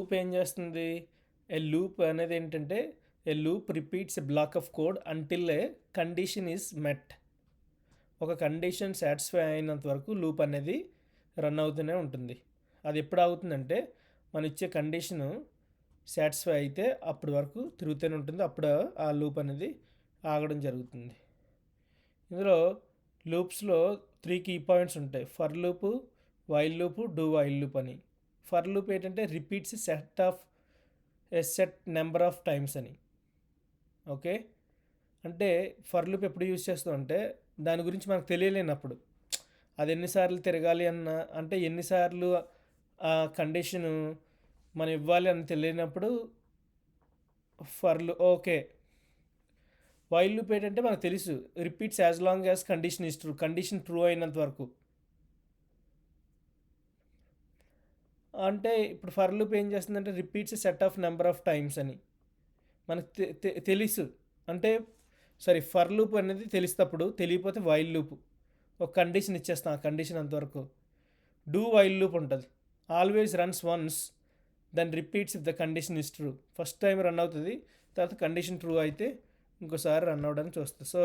Loop ఏం చేస్తుంది? ఏ loop అనేది ఏంటంటే a loop repeats a block of code until a condition is met. ఒక కండిషన్ సాటిస్ఫై అయినంత వరకు లూప్ అనేది రన్ అవుతూనే ఉంటుంది. అది ఎప్పుడు ఆగుతుందంటే మనం ఇచ్చే కండిషను సాటిస్ఫై అయితే అప్పటి వరకు తిరుగుతూనే ఉంటుంది. అప్పుడు ఆ లూప్ అనేది ఆగడం జరుగుతుంది. ఇందులో లూప్స్లో 3 కీ పాయింట్స్ ఉంటాయి: for loop, while loop, do while loop అని. ఫర్ లూప్ ఏంటంటే repeats set number of times అని. ఓకే, అంటే ఫర్ లూప్ ఎప్పుడు యూజ్ చేస్తాం అంటే దాని గురించి మనకు తెలియలేనప్పుడు, అది ఎన్నిసార్లు తిరగాలి అన్న, అంటే ఎన్నిసార్లు ఆ కండిషను మనం ఇవ్వాలి అని తెలియనప్పుడు ఓకే. వైల్ లూప్ ఏంటంటే మనకు తెలుసు, repeats as long as condition is true, condition true అయినంత వరకు. అంటే ఇప్పుడు ఫర్ లూప్ ఏం చేస్తుందంటే repeats set of number of times అని మనకు తెలుసు. అంటే సారీ, ఫర్ లూప్ అనేది తెలిసినప్పుడు, తెలియకపోతే వైల్ లూప్ ఒక కండిషన్ ఇచ్చేస్తాం, ఆ కండిషన్ అంతవరకు. డూ వైల్ లూప్ ఉంటుంది, always runs once then repeats if the condition is true. First time run అవుతుంది, తర్వాత కండిషన్ ట్రూ అయితే ఇంకోసారి రన్ అవ్వడానికి చూస్తుంది. సో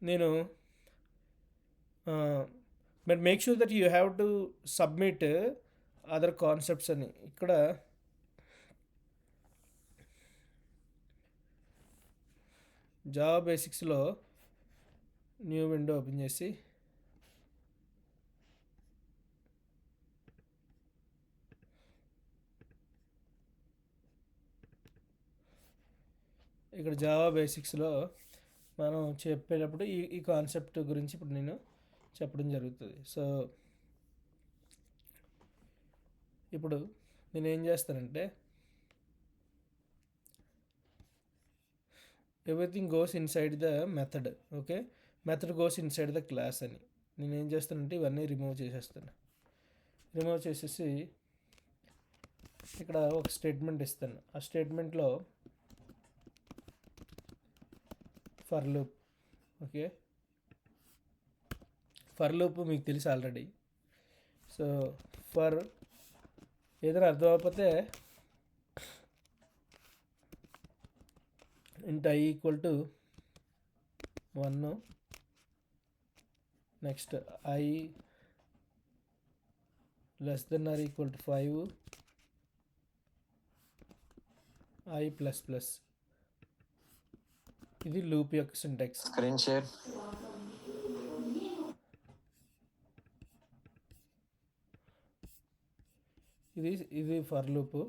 నేను but make sure that you have to submit other concepts అని. ఇక్కడ జావా బేసిక్స్లో న్యూ విండో ఓపెన్ చేసి ఇక్కడ జావా బేసిక్స్లో మనం చెప్పేటప్పుడు ఈ కాన్సెప్ట్ గురించి ఇప్పుడు నేను చెప్పడం జరుగుతుంది. సో ఇప్పుడు నేను ఏం చేస్తానంటే everything goes inside the method. Okay, method goes inside the class అని నేను ఏం చేస్తానంటే ఇవన్నీ రిమూవ్ చేసేస్తాను. రిమూవ్ చేసేసి ఇక్కడ ఒక స్టేట్మెంట్ ఇస్తాను. ఆ స్టేట్మెంట్లో for loop. Okay, for loop మీకు తెలుసు ఆల్రెడీ. సో ఫర్ ఏదైనా అర్థం అవ్వకపోతే int I equal to 1, next I less than or equal to 5, I plus plus. ఇది లూప్ యొక్క సింటాక్స్. Screen share. ఇది ఫర్ లూపు.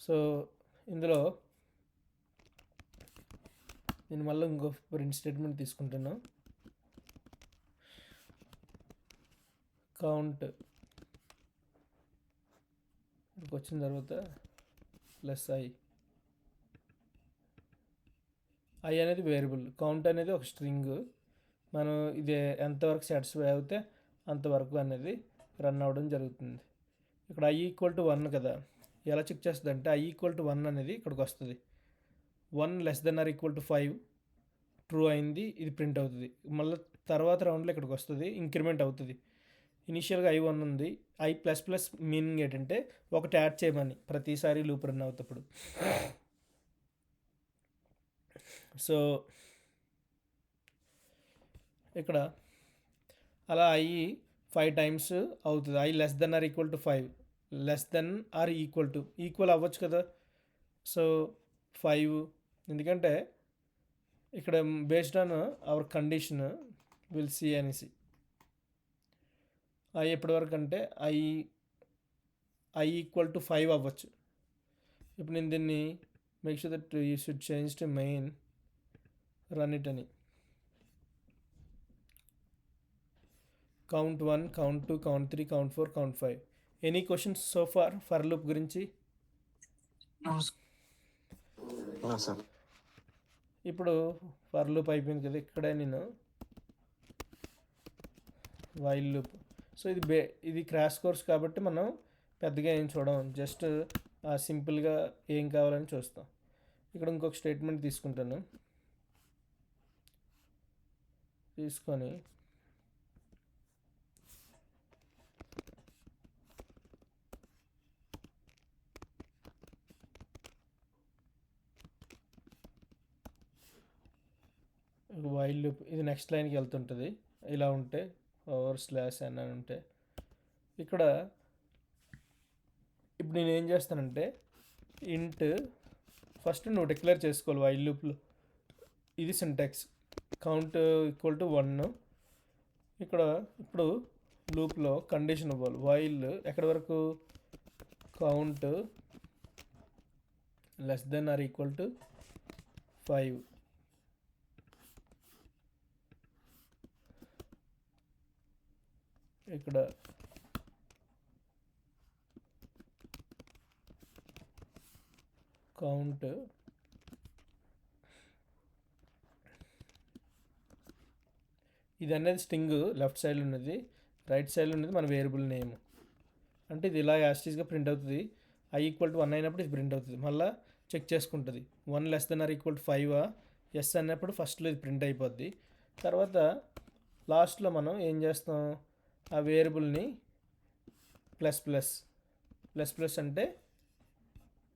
సో ఇందులో నేను మళ్ళీ ఇంకో ప్రింట్ స్టేట్మెంట్ తీసుకుంటాను. కౌంట్ ఇక్కడికి వచ్చిన తర్వాత ప్లస్ ఐ అనేది వేరియబుల్, కౌంట్ అనేది ఒక స్ట్రింగ్. మనం ఇది ఎంతవరకు సాటిస్ఫై అవుతే అంతవరకు అనేది రన్ అవ్వడం జరుగుతుంది. ఇక్కడ I ఈక్వల్ టు 1 కదా, ఎలా చెక్ చేస్తుంది అంటే I ఈక్వల్ టు 1 అనేది ఇక్కడికి వస్తుంది. 1 less than or equal to 5 true అయింది, ఇది ప్రింట్ అవుతుంది. మళ్ళీ తర్వాత రౌండ్లో ఇక్కడికి వస్తుంది, ఇంక్రిమెంట్ అవుతుంది. ఇనీషియల్గా I1 ఉంది. I ప్లస్ ప్లస్ మీనింగ్ ఏంటంటే ఒకటి యాడ్ చేయమని ప్రతిసారి లూప్ రన్ అవుతప్పుడు. సో ఇక్కడ అలా I 5 టైమ్స్ అవుతుంది. I less than or equal to 5, less than or equal అవ్వచ్చు కదా. సో 5, ఎందుకంటే ఇక్కడ based on our condition will see అనేసి I ఎప్పటి వరకు అంటే I ఈక్వల్ టు 5 అవ్వచ్చు. ఇప్పుడు నేను దీన్ని make sure that you should change to main, run it అని. Count 1, count 2, count 3, count 4, count 5. Any questions so for loop గురించి? సార్, ఇప్పుడు ఫర్ లూప్ అయిపోయింది కదా, ఇక్కడే నేను వైల్ లూప్. సో ఇది క్రాష్ కోర్స్ కాబట్టి మనం పెద్దగా ఏం చూడం, జస్ట్ సింపుల్గా ఏం కావాలని చూస్తాం. ఇక్కడ ఇంకొక స్టేట్మెంట్ తీసుకుంటాను. తీసుకొని వైల్ లూప్ ఇది నెక్స్ట్ లైన్కి వెళ్తుంటుంది. ఇలా ఉంటే ఓవర్ స్లాష్ అని ఉంటే ఇక్కడ ఇప్పుడు నేను ఏం చేస్తానంటే ఇంట్ ఫస్ట్ నువ్వు డిక్లేర్ చేసుకోవాలి వైల్ లూప్లో. ఇది సింటాక్స్ కౌంట్ ఈక్వల్ టు 1. ఇక్కడ ఇప్పుడు లూప్లో కండిషన్ ఇవ్వాలి. వైల్ ఎక్కడి వరకు count less than or equal to 5. ఇక్కడ కౌంట్ ఇది అనేది స్ట్రింగ్ లెఫ్ట్ సైడ్ ఉన్నది, రైట్ సైడ్ ఉన్నది మన వేరియబుల్ నేమ్. అంటే ఇది ఇలా యాస్టీస్గా ప్రింట్ అవుతుంది. i ఈక్వల్ టు 1 అయినప్పుడు ఇది ప్రింట్ అవుతుంది. మళ్ళీ చెక్ చేసుకుంటుంది 1 less than or equal to 5 yes అన్నప్పుడు ఫస్ట్లో ఇది ప్రింట్ అయిపోద్ది. తర్వాత లాస్ట్లో మనం ఏం చేస్తాం, ఆ వేరియబుల్ని ప్లస్ ప్లస్ ప్లస్ ప్లస్ అంటే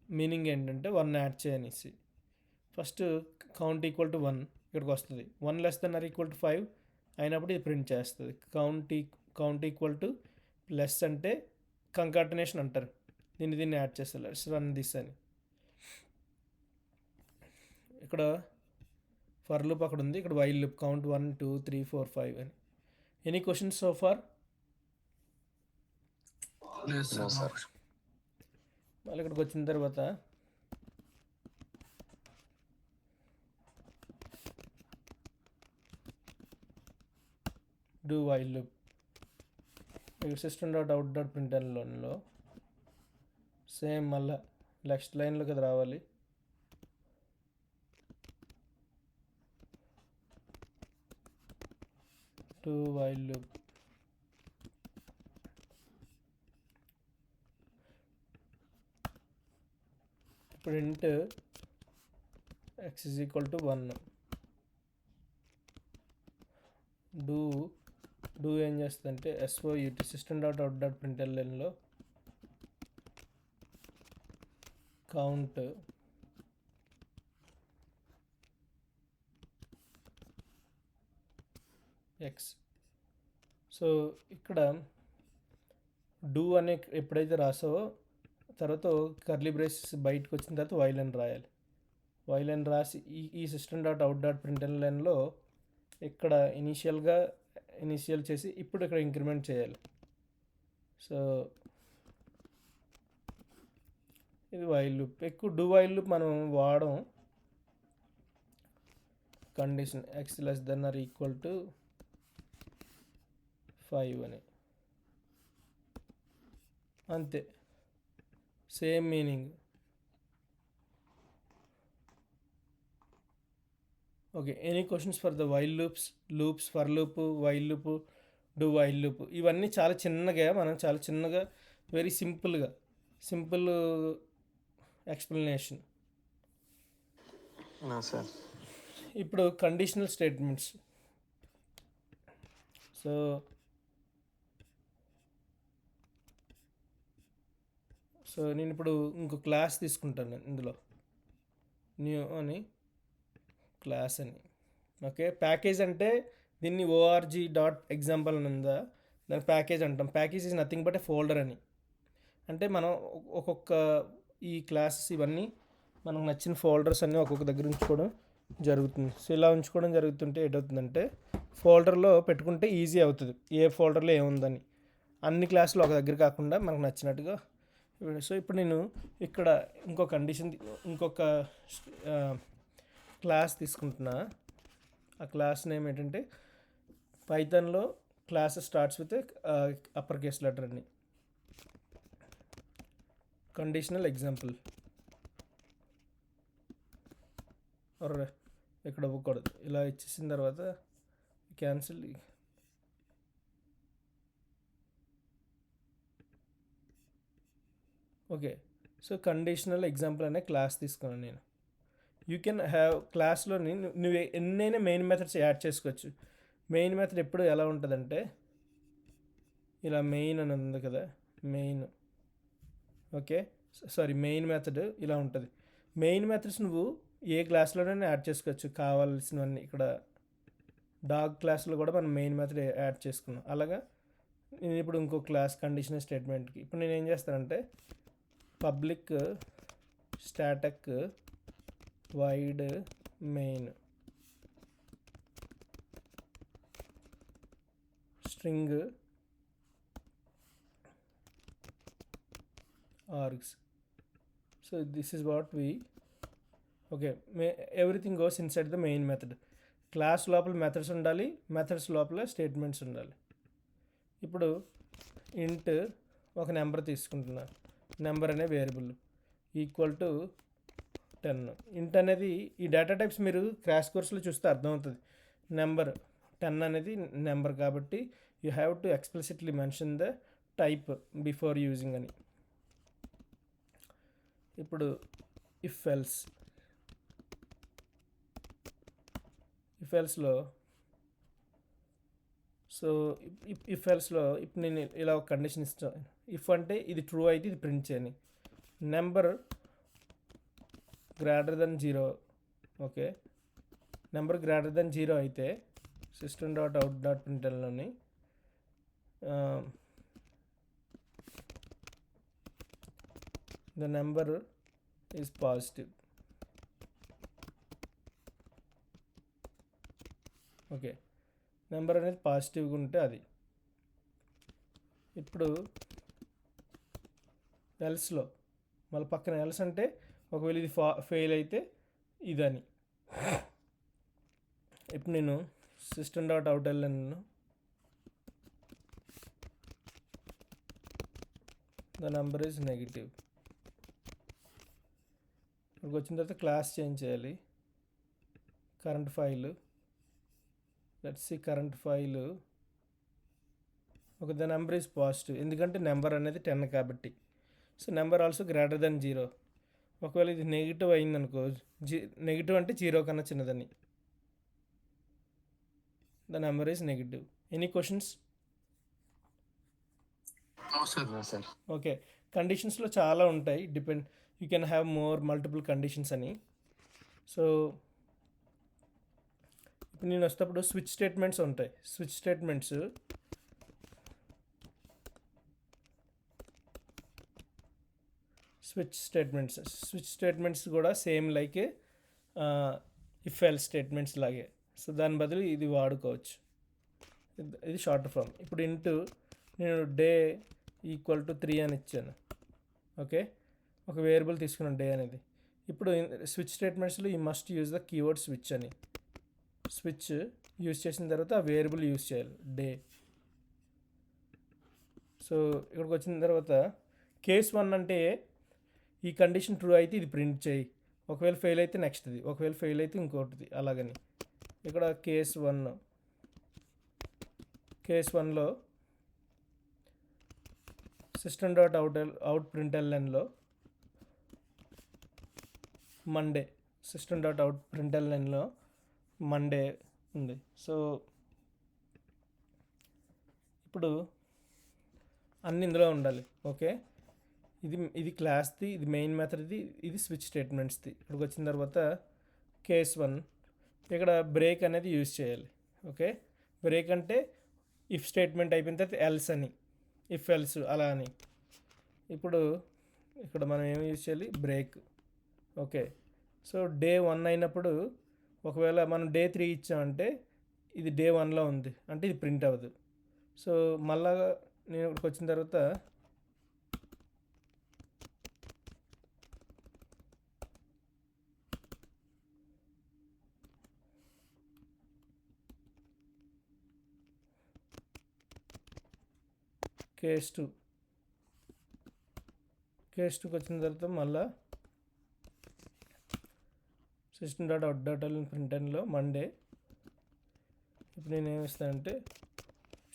మీనింగ్ ఏంటంటే 1 యాడ్ చేయనేసి. ఫస్ట్ కౌంట్ ఈక్వల్ టు 1 ఇక్కడికి వస్తుంది. 1 less than or equal to 5 అయినప్పుడు ఇది ప్రింట్ చేస్తుంది. కౌంట్ ఈక్వల్ టు ప్లస్ అంటే కంకాటినేషన్ అంటారు, దీన్ని యాడ్ చేస్తారు. లెట్స్ రన్ దిస్ అని. ఇక్కడ ఫర్ లూప్ అక్కడ ఉంది, ఇక్కడ వైల్ లూప్ కౌంట్ 1 2 3 4 5 అని. Any questions so far? No, sir. మళ్ళీ ఇక్కడికి వచ్చిన తర్వాత డూ వైల్ లూప్. system.out.printlnలో సేమ్ మళ్ళీ నెక్స్ట్ లైన్లోకి అది రావాలి. Do while loop print x is equal to 1. Do ఏం చేస్తుందంటే SOUT system.out.printlnలో కౌంట్ x. సో ఇక్కడ డూ అనే ఎప్పుడైతే రాసావో తర్వాత కర్లీ బ్రేసెస్ బయటకు వచ్చిన తర్వాత వైల్ అని రాయాలి. వైల్ అని రాసి ఈ system.out.printlnలో ఇక్కడ ఇనిషియల్ చేసి ఇప్పుడు ఇక్కడ ఇంక్రిమెంట్ చేయాలి. సో ఇది వైల్ లూప్. ఎక్కువ డూ వైల్ లూప్ మనం వాడడం. Condition x less than or equal to 5 అని, అంతే, same meaning. Okay, any questions for the while loops for loop, while loop, do while loop. ఇవన్నీ చాలా చిన్నగా very simple explanation. No, sir. ఇప్పుడు conditional statements. So నేను ఇప్పుడు ఇంకో class తీసుకుంటాను ఇందులో, న్యూ అని క్లాస్ అని. ఓకే, ప్యాకేజ్ అంటే దీన్ని org.example అని ఉందా, దాని ప్యాకేజ్ అంటాం. Package is nothing but A folder అని. అంటే మనం ఒక్కొక్క ఈ క్లాసెస్ ఇవన్నీ మనకు నచ్చిన ఫోల్డర్స్ అన్నీ ఒక్కొక్క దగ్గర ఉంచుకోవడం జరుగుతుంది. సో ఇలా ఉంచుకోవడం జరుగుతుంటే ఏటవుతుందంటే ఫోల్డర్లో పెట్టుకుంటే ఈజీ అవుతుంది, ఏ ఫోల్డర్లో ఏముందని. అన్ని క్లాసులు ఒక దగ్గర కాకుండా మనకు నచ్చినట్టుగా. సో ఇప్పుడు నేను ఇక్కడ ఇంకొక క్లాస్ తీసుకుంటున్నా. ఆ క్లాస్ నేమ్ ఏంటంటే పైథాన్లో class starts with upper case letter అని. కండిషనల్ ఎగ్జాంపుల్ ఇక్కడ ఇవ్వకూడదు. ఇలా ఇచ్చేసిన తర్వాత cancel. Okay, so conditional example అనే క్లాస్ తీసుకున్నాను నేను. యూ కెన్ హ్యావ్ క్లాస్లోని నువ్వు ఎన్నైనా మెయిన్ మెథడ్స్ యాడ్ చేసుకోవచ్చు. మెయిన్ మెథడ్ ఎప్పుడు ఎలా ఉంటుందంటే ఇలా మెయిన్ అని ఉంది కదా, main. Okay, sorry, main method ఇలా ఉంటుంది. మెయిన్ మెథడ్స్ నువ్వు ఏ క్లాస్లోనైనా యాడ్ చేసుకోవచ్చు కావాల్సినవన్నీ. ఇక్కడ డాగ్ క్లాస్లో కూడా మనం మెయిన్ మెథడ్ యాడ్ చేసుకున్నాం. అలాగా నేను ఇప్పుడు ఇంకో క్లాస్ కండిషనల్ స్టేట్మెంట్కి ఇప్పుడు నేను ఏం చేస్తానంటే public static void main string args. So this is what we okay everything goes inside the main method. Class లోపల మెథడ్స్ ఉండాలి, మెథడ్స్ లోపల స్టేట్మెంట్స్ ఉండాలి. ఇప్పుడు ఇంట్ ఒక నెంబర్ తీసుకుంటున్నా, నెంబర్ అనే వేరియబుల్ ఈక్వల్ టు 10. ఇంట్ అనేది ఈ డేటా టైప్స్ మీరు క్రాష్ కోర్స్లో చూస్తే అర్థమవుతుంది. నెంబర్ 10 అనేది నెంబర్ కాబట్టి you have to explicitly mention the type before using అని. ఇప్పుడు ఇఫ్ ఎల్స్లో సో ఇఫ్ ఎల్స్లో ఇప్పుడు నేను ఇలా ఒక కండిషన్ ఇస్తాను. ఇఫ్ అంటే ఇది ట్రూ అయితే ఇది ప్రింట్ చేయని, number greater than 0. Okay, number greater than 0 అయితే system.out.printlnలోని the number is positive. Okay, number అనేది పాజిటివ్గా ఉంటే అది. ఇప్పుడు ఎల్స్లో మళ్ళీ పక్కన ఎల్స్ అంటే ఒకవేళ ఇది ఫెయిల్ అయితే ఇదని. ఇప్పుడు నేను system.out.ln the number is negative. ఇక్కడికి వచ్చిన తర్వాత క్లాస్ చేంజ్ చేయాలి. Current file let's see current file okay the number is positive ఎందుకంటే నెంబర్ అనేది 10 కాబట్టి. So number also greater than 0. ఒకవేళ ఇది నెగిటివ్ అయిందనుకో, నెగిటివ్ అంటే 0 కన్నా చిన్నదని, the number is negative. Any questions? Sir okay, కండిషన్స్లో చాలా ఉంటాయి, depend you can have multiple conditions అని. సో ఇప్పుడు నేను వస్తేప్పుడు స్విచ్ స్టేట్మెంట్స్ ఉంటాయి. స్విచ్ స్టేట్మెంట్స్ కూడా same like if else statements లాగే. సో దాని బదులు ఇది వాడుకోవచ్చు, ఇది షార్ట్ ఫామ్. ఇప్పుడు ఇంటూ నేను డే ఈక్వల్ టు 3 అని ఇచ్చాను. ఓకే, ఒక వేరియబుల్ తీసుకున్నాను డే అనేది. ఇప్పుడు స్విచ్ స్టేట్మెంట్స్లో ఈ must use the keyword switch అని. స్విచ్ యూజ్ చేసిన తర్వాత ఆ వేరియబుల్ యూజ్ చేయాలి డే. సో ఇక్కడికి వచ్చిన తర్వాత కేస్ 1 అంటే ఈ కండిషన్ ట్రూ అయితే ఇది ప్రింట్ చేయి, ఒకవేళ ఫెయిల్ అయితే నెక్స్ట్ది, ఒకవేళ ఫెయిల్ అయితే ఇంకోటిది, అలాగని. ఇక్కడ కేస్ 1లో system.out.printlnలో మండే system.out.printlnలో మండే ఉంది. సో ఇప్పుడు అన్ని ఇందులో ఉండాలి. ఓకే, ఇది క్లాస్ది, ఇది మెయిన్ మెథడ్ది, ఇది స్విచ్ స్టేట్మెంట్స్ది. ఇక్కడికి వచ్చిన తర్వాత కేస్ 1 ఇక్కడ బ్రేక్ అనేది యూజ్ చేయాలి. ఓకే, బ్రేక్ అంటే ఇఫ్ స్టేట్మెంట్ అయిపోయిన తర్వాత ఎల్స్ అని, ఇఫ్ ఎల్స్ అలా అని. ఇప్పుడు ఇక్కడ మనం ఏమి యూజ్ చేయాలి, బ్రేక్. ఓకే, సో డే 1 అయినప్పుడు ఒకవేళ మనం డే 3 ఇచ్చామంటే ఇది డే 1లో ఉంది అంటే ఇది ప్రింట్ అవ్వదు. సో మళ్ళా నేను ఇక్కడికి వచ్చిన తర్వాత కేస్ 2కి వచ్చిన తర్వాత మళ్ళా system.out.printlnలో మండే. ఇప్పుడు నేను ఏమిస్తానంటే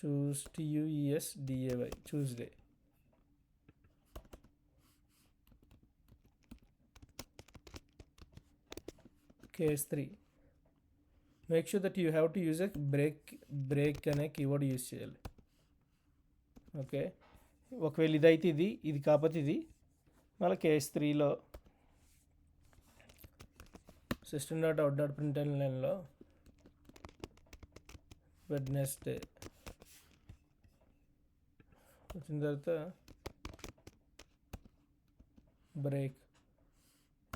TUESDAY Tuesday. Case 3 make sure that you have to use a break అనే కీవర్డ్ యూజ్ చేయాలి. ఓకే, ఒకవేళ ఇదైతే ఇది కాకపోతే ఇది. మళ్ళీ కేస్ 3లో system.out.printlnలో వెడ్నెస్డే వచ్చిన తర్వాత బ్రేక్.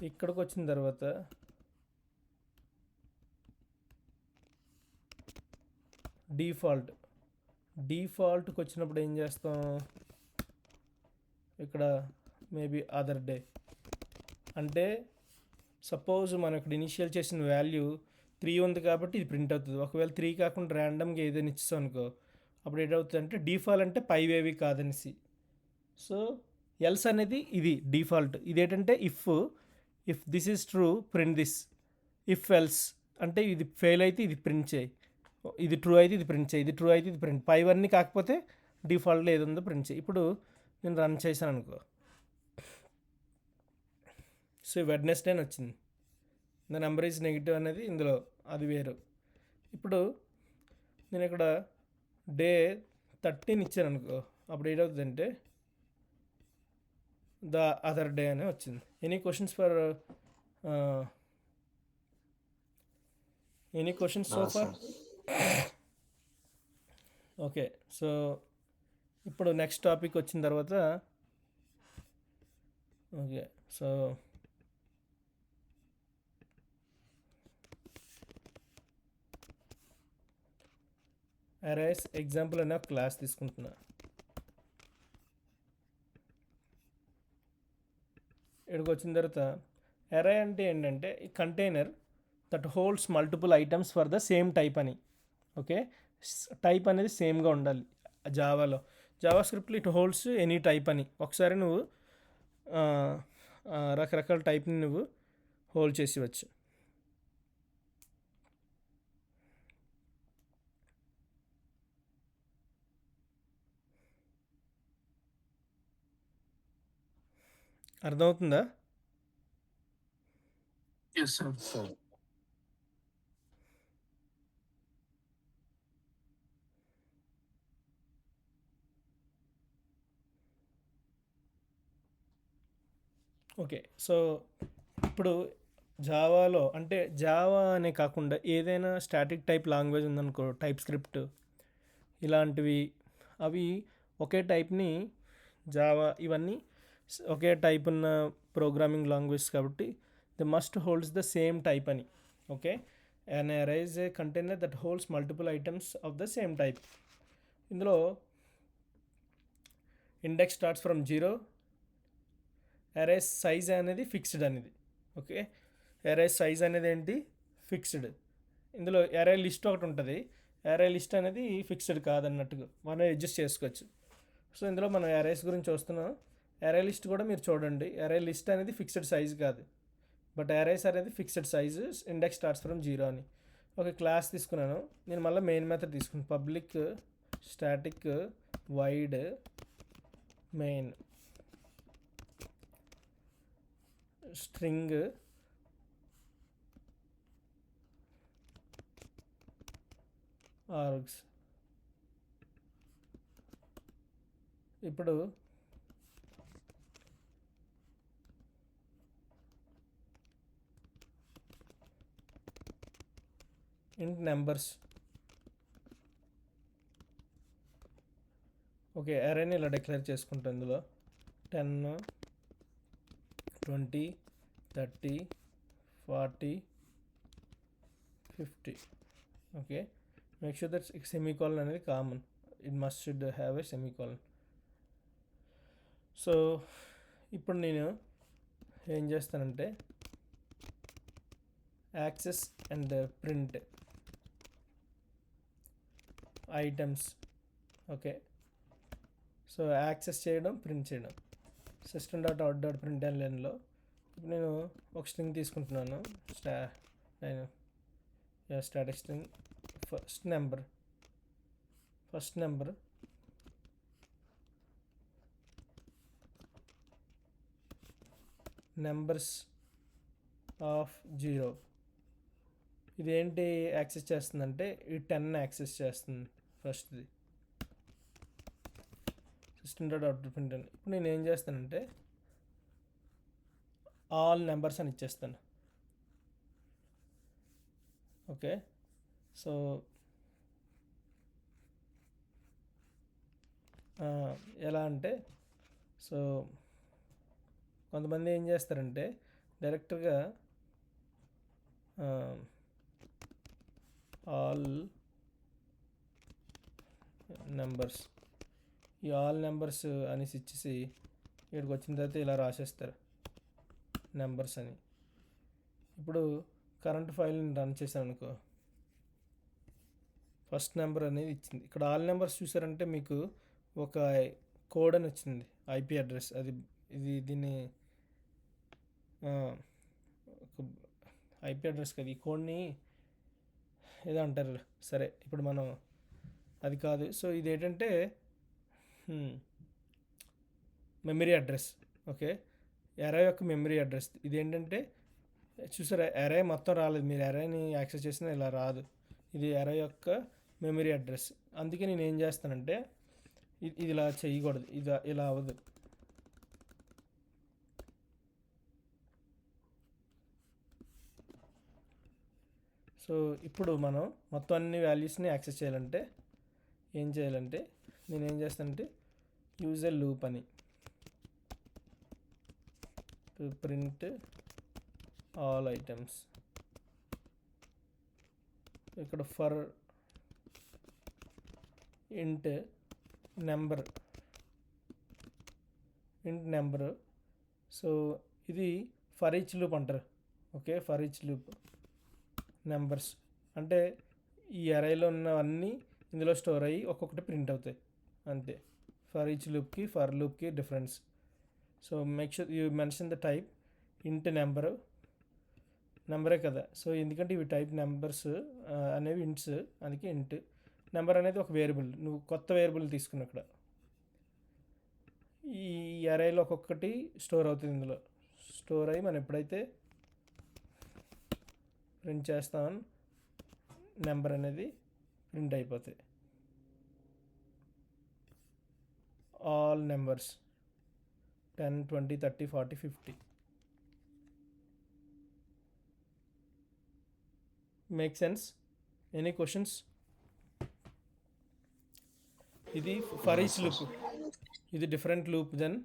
ఇక్కడికి వచ్చిన తర్వాత డిఫాల్ట్కి వచ్చినప్పుడు ఏం చేస్తాం, ఇక్కడ మేబీ అదర్ డే. అంటే సపోజ్ మనం ఇక్కడ ఇనిషియల్ చేసిన వాల్యూ 3 ఉంది కాబట్టి ఇది ప్రింట్ అవుతుంది. ఒకవేళ 3 కాకుండా ర్యాండమ్గా ఏదైనా ఇచ్చాం అనుకో, అప్పుడు ఏటవుతుంది అంటే డిఫాల్ట్ అంటే పైవేవి కాదనేసి. సో ఎల్స్ అనేది ఇది డిఫాల్ట్. ఇదేంటంటే if this is true print this, if else అంటే ఇది ఫెయిల్ అయితే ఇది ప్రింట్ చేయి, ఇది ట్రూ అయితే ఇది ప్రింట్ చేయి, ఇది ట్రూ అయితే ఇది ప్రింట్, పైవన్నీ కాకపోతే డిఫాల్ట్లో ఏది ఉందో ప్రింట్ చేయి. ఇప్పుడు నేను రన్ చేశాను అనుకో, సో వెడ్నెస్డే అని వచ్చింది. ద నెంబర్ ఈజ్ నెగిటివ్ అనేది ఇందులో అది వేరు. ఇప్పుడు నేను ఇక్కడ డే 13 ఇచ్చాను అనుకో, అప్పుడు ఏమవుతుందంటే ద అదర్ డే అని వచ్చింది. Any questions so far? Okay, so ఇప్పుడు నెక్స్ట్ టాపిక్ వచ్చిన తర్వాత, ఓకే సో అరేస్ ఎగ్జాంపుల్ అనే క్లాస్ తీసుకుంటున్నా. ఇక్కడికి వచ్చిన తర్వాత అరే అంటే ఏంటంటే ఈ container that holds multiple items for the same type అని. ఓకే, టైప్ అనేది సేమ్గా ఉండాలి. జావా స్క్రిప్ట్లో ఇట్ హోల్డ్స్ ఎనీ టైప్ అని. ఒకసారి నువ్వు రకరకాల టైప్ని నువ్వు హోల్డ్ చేసివచ్చు. అర్థమవుతుందా? Yes sir. ఓకే, సో ఇప్పుడు జావాలో అంటే జావా అనే కాకుండా ఏదైనా స్టాటిక్ టైప్ లాంగ్వేజ్ ఉందనుకో, టైప్ స్క్రిప్ట్ ఇలాంటివి, అవి ఒకే టైప్ని జావా ఇవన్నీ ఒకే టైప్ ఉన్న ప్రోగ్రామింగ్ లాంగ్వేజ్ కాబట్టి the must holds the same type అని. Okay, and arrays a container that holds multiple items of the same type. ఇందులో index starts from 0, array size అనేది ఫిక్స్డ్ అనేది. ఓకే, అరే సైజ్ అనేది ఏంటి, ఫిక్స్డ్. ఇందులో అరే లిస్ట్ ఒకటి ఉంటుంది, అరే లిస్ట్ అనేది ఫిక్స్డ్ కాదన్నట్టుగా మనం అడ్జస్ట్ చేసుకోవచ్చు. సో ఇందులో మనం అరేస్ గురించి చూస్తున్నాం. అరే లిస్ట్ కూడా మీరు చూడండి, అరే లిస్ట్ అనేది ఫిక్స్డ్ సైజ్ కాదు, బట్ అరేస్ అనేది fixed size, index starts from 0 అని. ఒక క్లాస్ తీసుకున్నాను నేను, మళ్ళీ మెయిన్ మెథడ్ తీసుకున్నాను. Public static void main string args. ఇప్పుడు ఇంట్ నెంబర్స్. ఓకే, అరేని ఇలా డిక్లేర్ చేసుకుంటాం. ఇందులో 10, 20, 30, 40, 50. Okay, make sure that semicolon అనేది common, it must should have a semicolon. So ఇప్పుడు నేను ఏం చేస్తానంటే access and print items. Okay, so access చేయడం, ప్రింట్ చేయడం. system.out.println లైన్లో ఇప్పుడు నేను ఒక స్ట్రింగ్ తీసుకుంటున్నాను. Static string first number numbers of 0. ఇదేంటి యాక్సెస్ చేస్తుందంటే ఈ 10 యాక్సెస్ చేస్తుంది ఫస్ట్ది. system.out.println. ఇప్పుడు నేను ఏం చేస్తానంటే ఆల్ నెంబర్స్ అని ఇచ్చేస్తాను. ఓకే, సో ఎలా అంటే సో కొంతమంది ఏం చేస్తారంటే డైరెక్ట్గా ఆల్ నెంబర్స్ ఈ ఆల్ నెంబర్స్ అనేసి ఇచ్చేసి ఇక్కడికి వచ్చిన తర్వాత ఇలా రాసేస్తారు నెంబర్స్ అని. ఇప్పుడు కరెంట్ ఫైల్ని రన్ చేశాను అనుకో, ఫస్ట్ నెంబర్ అనేది ఇచ్చింది. ఇక్కడ ఆల్ నెంబర్స్ చూసారంటే మీకు ఒక కోడ్ అని వచ్చింది, ఐపీ అడ్రస్. దీన్ని ఐపీ అడ్రస్ కదా, ఈ కోడ్ని ఏదో అంటారు. సరే ఇప్పుడు మనం అది కాదు. సో ఇది ఏంటంటే మెమరీ అడ్రస్. ఓకే, ఎరే యొక్క మెమరీ అడ్రస్ ఇదేంటంటే చూసారా, ఎరే మొత్తం రాలేదు, మీరు ఎరేని యాక్సెస్ చేసినా ఇలా రాదు. ఇది ఎరే యొక్క మెమరీ అడ్రస్. అందుకే నేను ఏం చేస్తానంటే ఇది ఇలా చేయకూడదు, ఇది ఇలా అవ్వదు. సో ఇప్పుడు మనం మొత్తం అన్ని వాల్యూస్ని యాక్సెస్ చేయాలంటే ఏం చేయాలంటే నేను ఏం చేస్తానంటే యూజ్ ఎ లూప్ అని ప్రింట్ ఆల్ ఐటమ్స్. ఇక్కడ ఫర్ ఇంట్ నెంబర్ సో ఇది ఫర్ ఈచ్ లూప్ అంటారు. Okay, for each loop numbers అంటే ఈ అరేలో ఉన్నవన్నీ ఇందులో స్టోర్ అయ్యి ఒక్కొక్కటి ప్రింట్ అవుతాయి అంతే. ఫర్ ఈచ్ లూప్కి ఫర్ లూప్కి difference. So make sure you mention the type int నెంబరే కదా. సో ఎందుకంటే ఇవి టైప్ నెంబర్స్ అనేవి ఇంట్స్, అందుకే ఇంట్. నెంబర్ అనేది ఒక వేరియబుల్, నువ్వు కొత్త వేరియబుల్ తీసుకున్న ఇక్కడ ఈ అరేలో ఒక్కొక్కటి స్టోర్ అవుతుంది. ఇందులో స్టోర్ అయ్యి మనం ఎప్పుడైతే ప్రింట్ చేస్తామని నెంబర్ అనేది ప్రింట్ అయిపోతాయి. All numbers 10, 20, 30, 40, 50. Make sense? Any questions? ఇది ఫర్ ఈచ్ లూప్, ఇది different loop than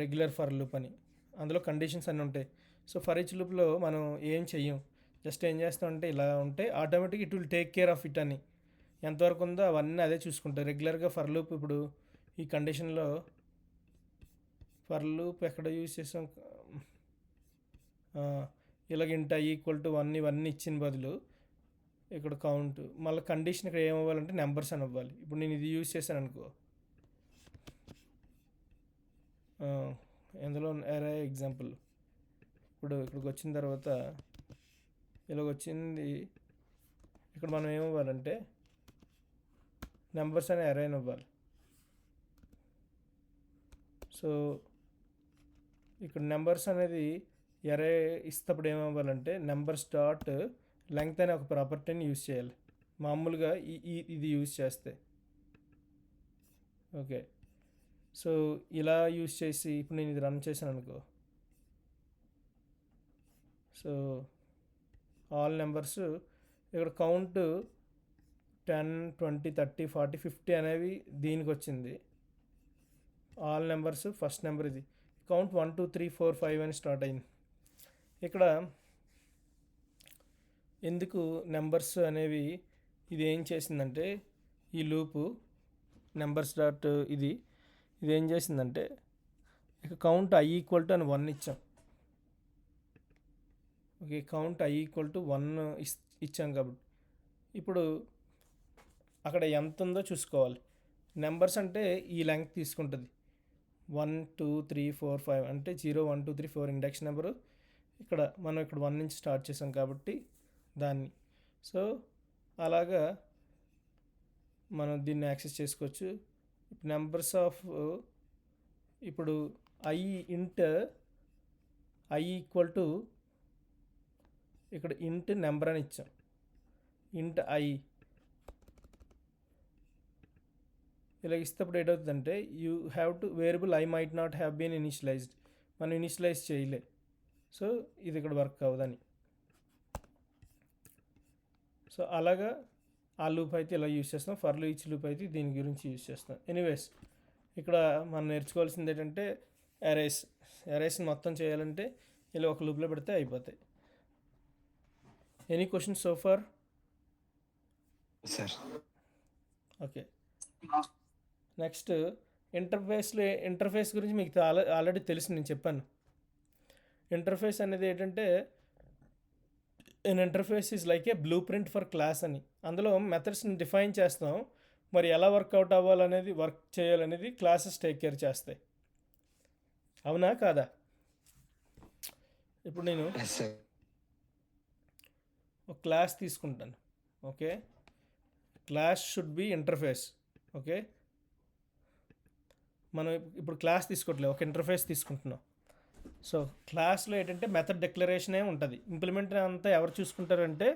regular for loop అని. అందులో కండిషన్స్ అన్నీ ఉంటాయి. సో ఫర్ ఈచ్ లూప్లో మనం ఏం చెయ్యం, జస్ట్ ఏం చేస్తామంటే ఇలా ఉంటే automatic it will take care of it అని. ఎంతవరకు ఉందో అవన్నీ అదే చూసుకుంటాయి. రెగ్యులర్గా ఫర్ లూప్ ఇప్పుడు ఈ కండిషన్లో ఫర్ లూప్ ఎక్కడ యూజ్ చేసాం, ఇలాగ ఇంట ఈక్వల్ టు 1 ఇవన్నీ ఇచ్చిన బదులు ఇక్కడ కౌంట్, మళ్ళీ కండిషన్ ఇక్కడ ఏమవ్వాలంటే నెంబర్స్ అని అవ్వాలి. ఇప్పుడు నేను ఇది యూజ్ చేశాను అనుకో, ఎందులో అరే ఎగ్జాంపుల్ ఇప్పుడు ఇక్కడికి వచ్చిన తర్వాత ఇలాగ వచ్చింది. ఇక్కడ మనం ఏమవ్వాలంటే నెంబర్స్ అనే అరేని ఇవ్వాలి. సో ఇక్కడ నెంబర్స్ అనేది అరే ఇస్తప్పుడు ఏమవ్వాలంటే నెంబర్స్ డాట్ లెంగ్త్ అనే ఒక ప్రాపర్టీని యూజ్ చేయాలి మామూలుగా ఇది యూజ్ చేస్తే. ఓకే, సో ఇలా యూజ్ చేసి ఇప్పుడు నేను ఇది రన్ చేశాను అనుకో, సో ఆల్ నెంబర్స్ ఇక్కడ కౌంట్ 10, 20, 30, 40, 50 అనేవి దీనికి వచ్చింది. ఆల్ నెంబర్స్ ఫస్ట్ నెంబర్ ఇది కౌంట్ 1, 2, 3, 4, 5 అని స్టార్ట్ అయింది. ఇక్కడ ఎందుకు నెంబర్స్ అనేవి ఇది ఏం చేసిందంటే ఈ లూపు నెంబర్స్ డాట్ ఇది ఏం చేసిందంటే ఇక కౌంట్ i ఈక్వల్ టు అని 1 ఇచ్చాం. Okay, count i equal to 1 ఇచ్చాం కాబట్టి ఇప్పుడు అక్కడ ఎంత ఉందో చూసుకోవాలి. నెంబర్స్ అంటే ఈ లెంగ్త్ తీసుకుంటుంది 1, 2, 3, 4, 5 అంటే 0, 1, 2, 3, 4 ఇండెక్స్ నెంబరు. మనం ఇక్కడ 1 నుంచి స్టార్ట్ చేసాం కాబట్టి దాన్ని. సో అలాగా మనం దీన్ని యాక్సెస్ చేసుకోవచ్చు. నెంబర్స్ ఆఫ్ ఇప్పుడు ఇంట్ i ఈక్వల్ టు ఇక్కడ ఇంట్ నెంబర్ అని ఇచ్చాం. ఇంట్ i ఇలా ఇస్తేప్పుడు ఏమవుతుందంటే you have to variable I might not have been initialized, మనం ఇనిషియలైజ్ చేయలే. సో ఇది ఇక్కడ వర్క్ అవ్వదని. సో అలాగా ఆ లూప్ అయితే ఇలా యూజ్ చేస్తాం, ఫర్ ఈచ్ లూప్ అయితే దీని గురించి యూజ్ చేస్తాం. ఎనీవేస్ ఇక్కడ మనం నేర్చుకోవాల్సింది ఏంటంటే అరేస్ని మొత్తం చేయాలంటే ఇలా ఒక లూప్లో పెడితే అయిపోతాయి. Any question so far? Sir okay, next interface గురించి మీకు ఆల్రెడీ తెలుసు, నేను చెప్పాను. ఇంటర్ఫేస్ అనేది ఏంటంటే an interface is like a blueprint for class అని. అందులో మెథడ్స్ని డిఫైన్ చేస్తాం, మరి ఎలా వర్కౌట్ అవ్వాలనేది, వర్క్ చేయాలనేది క్లాసెస్ టేక్ కేర్ చేస్తాయి. అవునా కాదా? ఇప్పుడు నేను ఎస్ సార్. ఒక క్లాస్ తీసుకుంటాను. Okay, class should be interface. Okay, మనం ఇప్పుడు క్లాస్ తీసుకోవట్లేదు, ఒక ఇంటర్ఫేస్ తీసుకుంటున్నాం. సో క్లాస్లో ఏంటంటే మెథడ్ డిక్లరేషనే ఉంటుంది. ఇంప్లిమెంట్ అంతా ఎవరు చూసుకుంటారంటే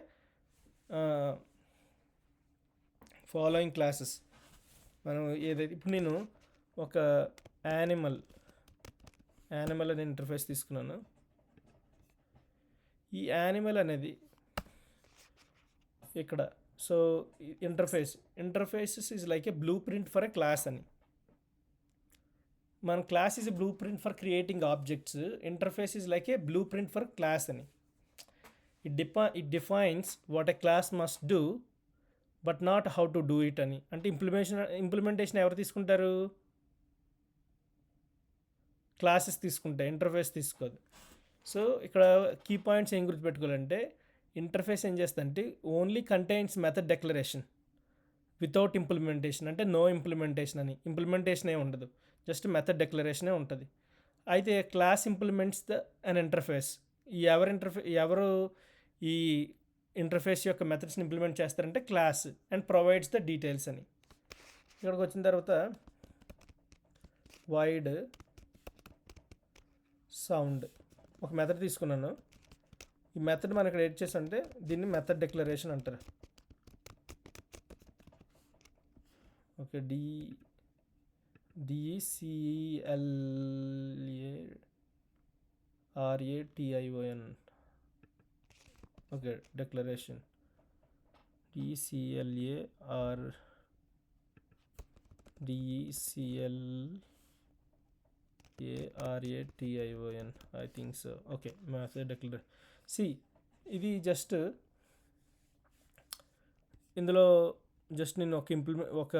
ఫాలోయింగ్ క్లాసెస్. మనం ఏదైతే ఇప్పుడు నేను ఒక యానిమల్ అనే ఇంటర్ఫేస్ తీసుకున్నాను. ఈ యానిమల్ అనేది ఇక్కడ, so interfaces is like a blueprint for a class అని. మన class is a blueprint for creating objects, interface is like a blueprint for class అని. It defines what a class must do but not how to do it అని. అంటే implementation ఎవరు తీసుకుంటారు? Classes తీసుకుంటాయి, interface తీసుకోదు. So ఇక్కడ key points ఏం గుర్తుపెట్టుకోవాలంటే, interface ఏం చేస్తుందంటే only contains method declaration without implementation, అంటే నో ఇంప్లిమెంటేషన్ అని. ఇంప్లిమెంటేషన్ ఏ ఉండదు, జస్ట్ మెథడ్ డెక్లరేషనే ఉంటుంది. అయితే క్లాస్ ఇంప్లిమెంట్స్ అన్ ఇంటర్ఫేస్. ఎవరు ఈ ఇంటర్ఫేస్ యొక్క మెథడ్స్ని ఇంప్లిమెంట్ చేస్తారంటే class, and provides the details అని. ఇక్కడికి వచ్చిన తర్వాత వైడ్ సౌండ్ ఒక మెథడ్ తీసుకున్నాను. ఈ మెథడ్ మనం ఇక్కడ ఎడిట్ చేసి అంటే దీన్ని మెథడ్ డిక్లరేషన్ అంటారు. Okay, DECLARATION. Okay, declaration DECLARATION, I think so. Okay, method declaration. ఇది జస్ట్ ఇందులో జస్ట్ నేను ఒక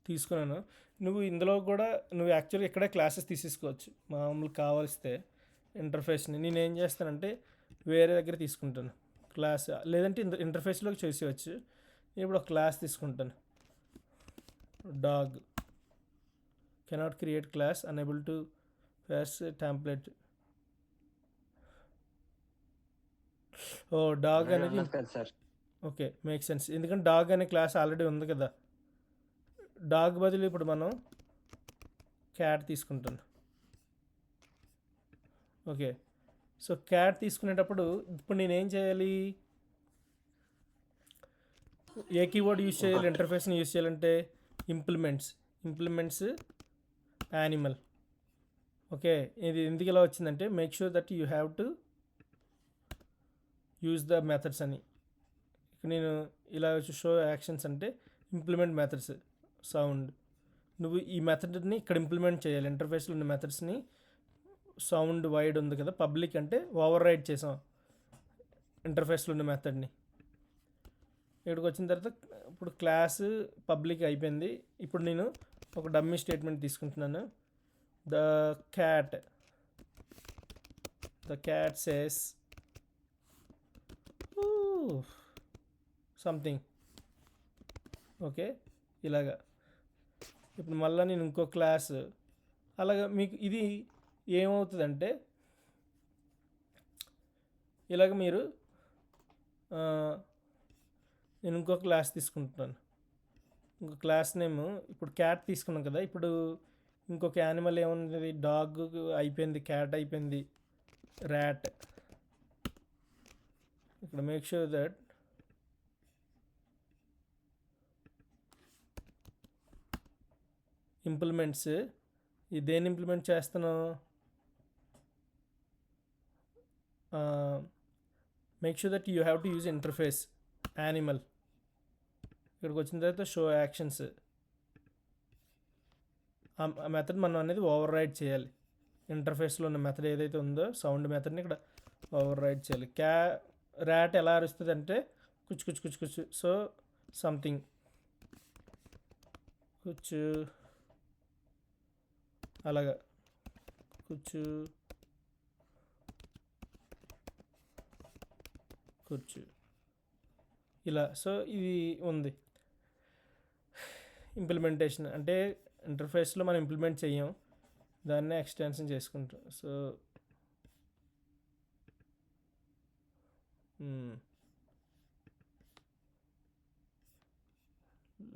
తీసుకున్నాను. నువ్వు ఇందులో కూడా నువ్వు యాక్చువల్గా ఇక్కడే క్లాసెస్ తీసేసుకోవచ్చు మామూలు కావాల్స్తే. ఇంటర్ఫేస్ని నేనేం చేస్తానంటే వేరే దగ్గర తీసుకుంటాను క్లాస్, లేదంటే ఇంటర్ఫేస్లోకి చేసేవచ్చు. ఇప్పుడు ఒక క్లాస్ తీసుకుంటాను, dog. Cannot create class, unable to pass template. ఓ డాగ్ అనేది, సార్ ఓకే, మేక్ సెన్స్, ఎందుకంటే డాగ్ అనే క్లాస్ ఆల్రెడీ ఉంది కదా. డాగ్ బదులు ఇప్పుడు మనం క్యాట్ తీసుకుంటాను. ఓకే, సో క్యాట్ తీసుకునేటప్పుడు ఇప్పుడు నేనేం చేయాలి? ఏ కీవర్డ్ యూజ్ చేయాలి? ఇంటర్ఫేస్ని యూజ్ చేయాలంటే ఇంప్లిమెంట్స్ యానిమల్. ఓకే, ఇది ఎందుకు ఇలా వచ్చిందంటే make sure that you have to use the methods అని. ఇక్కడ నేను ఇలా షో యాక్షన్స్ అంటే ఇంప్లిమెంట్ మెథడ్స్ సౌండ్. నువ్వు ఈ మెథడ్ని ఇక్కడ ఇంప్లిమెంట్ చేయాలి. ఇంటర్ఫేస్లో ఉన్న మెథడ్స్ని సౌండ్ వైడ్ ఉంది కదా, పబ్లిక్ అంటే ఓవర్ రైడ్ చేసాం ఇంటర్ఫేస్లో ఉన్న మెథడ్ని. ఇక్కడికి వచ్చిన తర్వాత ఇప్పుడు క్లాస్ పబ్లిక్ అయిపోయింది. ఇప్పుడు నేను ఒక డమ్మీ స్టేట్మెంట్ తీసుకుంటున్నాను. The cat says something. Okay, ఇలాగా. ఇప్పుడు మళ్ళీ నేను ఇంకో క్లాస్, అలాగా మీకు ఇది ఏమవుతుందంటే ఇలాగ మీరు నేను ఇంకో క్లాస్ తీసుకుంటున్నాను. ఇంకో క్లాస్ నేమ్ ఇప్పుడు క్యాట్ తీసుకున్నాం కదా. ఇప్పుడు ఇంకొక యానిమల్ ఏముంది? డాగ్ అయిపోయింది, క్యాట్ అయిపోయింది, ర్యాట్. ఇక్కడ మేక్ షూర్ దట్ ఇంప్లిమెంట్స్ దేన్ని ఇంప్లిమెంట్ చేస్తున్నాం? Make sure that you have to use interface animal. ఇక్కడికి వచ్చిన తర్వాత షో యాక్షన్స్. ఆ మెథడ్ మనం అనేది ఓవర్ రైడ్ చేయాలి. ఇంటర్ఫేస్లో ఉన్న మెథడ్ ఏదైతే ఉందో సౌండ్ మెథడ్ని ఇక్కడ ఓవర్ రైడ్ చేయాలి. ర్యాట్ ఎలా అరుస్తుంది అంటే కుచ్చు కుచ్చు కుచ్చు కుచ్చు. సో సంథింగ్ కుచ్చు అలాగా కుచ్చు కుచ్చు ఇలా. సో ఇది ఉంది ఇంప్లిమెంటేషన్. అంటే ఇంటర్ఫేస్లో మనం ఇంప్లిమెంట్ చెయ్యం, దాన్నే ఎక్స్టెన్షన్ చేసుకుంటాం. So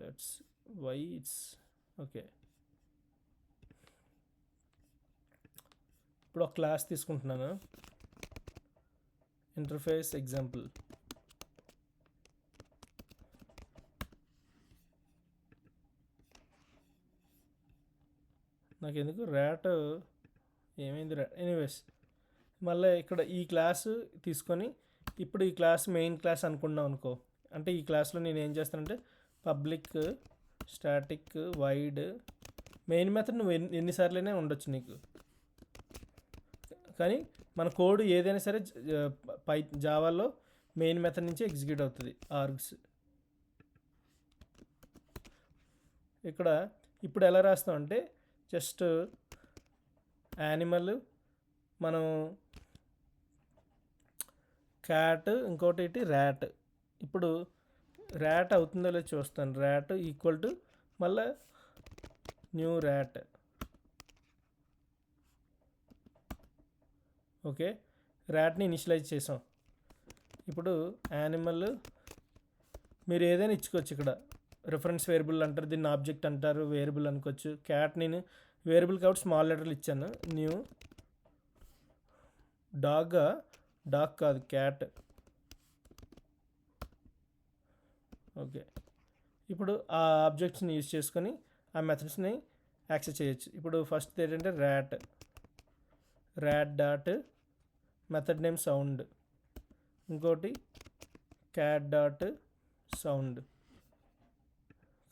let's why it's okay. ఇప్పుడు ఒక క్లాస్ తీసుకుంటున్నాను, ఇంటర్ఫేస్ ఎగ్జాంపుల్. నాకు ఎందుకు ర్యాట్ ఏమైంది ఎనీవేస్. మళ్ళీ ఇక్కడ ఈ క్లాసు తీసుకొని ఇప్పుడు ఈ క్లాస్ మెయిన్ క్లాస్ అనుకున్నాం అనుకో. అంటే ఈ క్లాస్లో నేను ఏం చేస్తానంటే public static void main method నువ్వు ఎన్నిసార్లైనా ఉండొచ్చు నీకు, కానీ మన కోడ్ ఏదైనా సరే జావాలో మెయిన్ మెథడ్ నుంచి ఎగ్జిక్యూట్ అవుతుంది ఆర్గ్స్. ఇక్కడ ఇప్పుడు ఎలా రాస్తాం అంటే జస్ట్ యానిమల్, మనం క్యాట్, ఇంకోటి ర్యాట్. ఇప్పుడు ర్యాట్ అవుతుందో లేదో చూస్తాను. ర్యాట్ ఈక్వల్ టు మళ్ళీ న్యూ ర్యాట్. ఓకే, ర్యాట్ని ఇనిషియలైజ్ చేసాం. ఇప్పుడు యానిమల్ మీరు ఏదైనా ఇచ్చుకోవచ్చు. ఇక్కడ రిఫరెన్స్ వేరియబుల్ అంటారు, దీన్ని ఆబ్జెక్ట్ అంటారు, వేరియబుల్ అనుకోవచ్చు. క్యాట్ నేను వేరియబుల్ కాబట్టి స్మాల్ లెటర్లు ఇచ్చాను. న్యూ డాగ్ కాదు క్యాట్. ఓకే, ఇప్పుడు ఆ ఆబ్జెక్ట్స్ని యూజ్ చేసుకొని ఆ మెథడ్స్ని యాక్సెస్ చేయొచ్చు. ఇప్పుడు ఫస్ట్ ఏంటంటే rat dot method name sound, ఇంకోటి cat dot sound.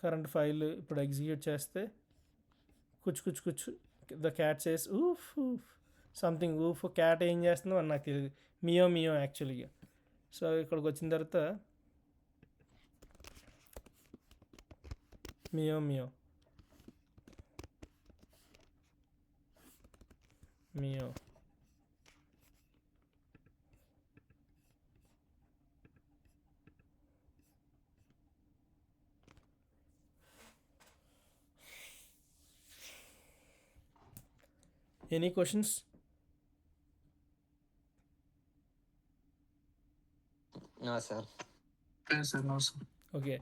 Current file ఇప్పుడు ఎగ్జిక్యూట్ చేస్తే కుచ్చు కుచ్చు కుచ్చు ద క్యాట్ సేస్ ఊఫ్ ఊఫ్ సంథింగ్. ఊఫ్ క్యాట్ ఏం చేస్తుందో అని నాకు తెలియదు. మియో యాక్చువల్గా. సో ఇక్కడికి వచ్చిన తర్వాత meow any questions? Sir. Okay,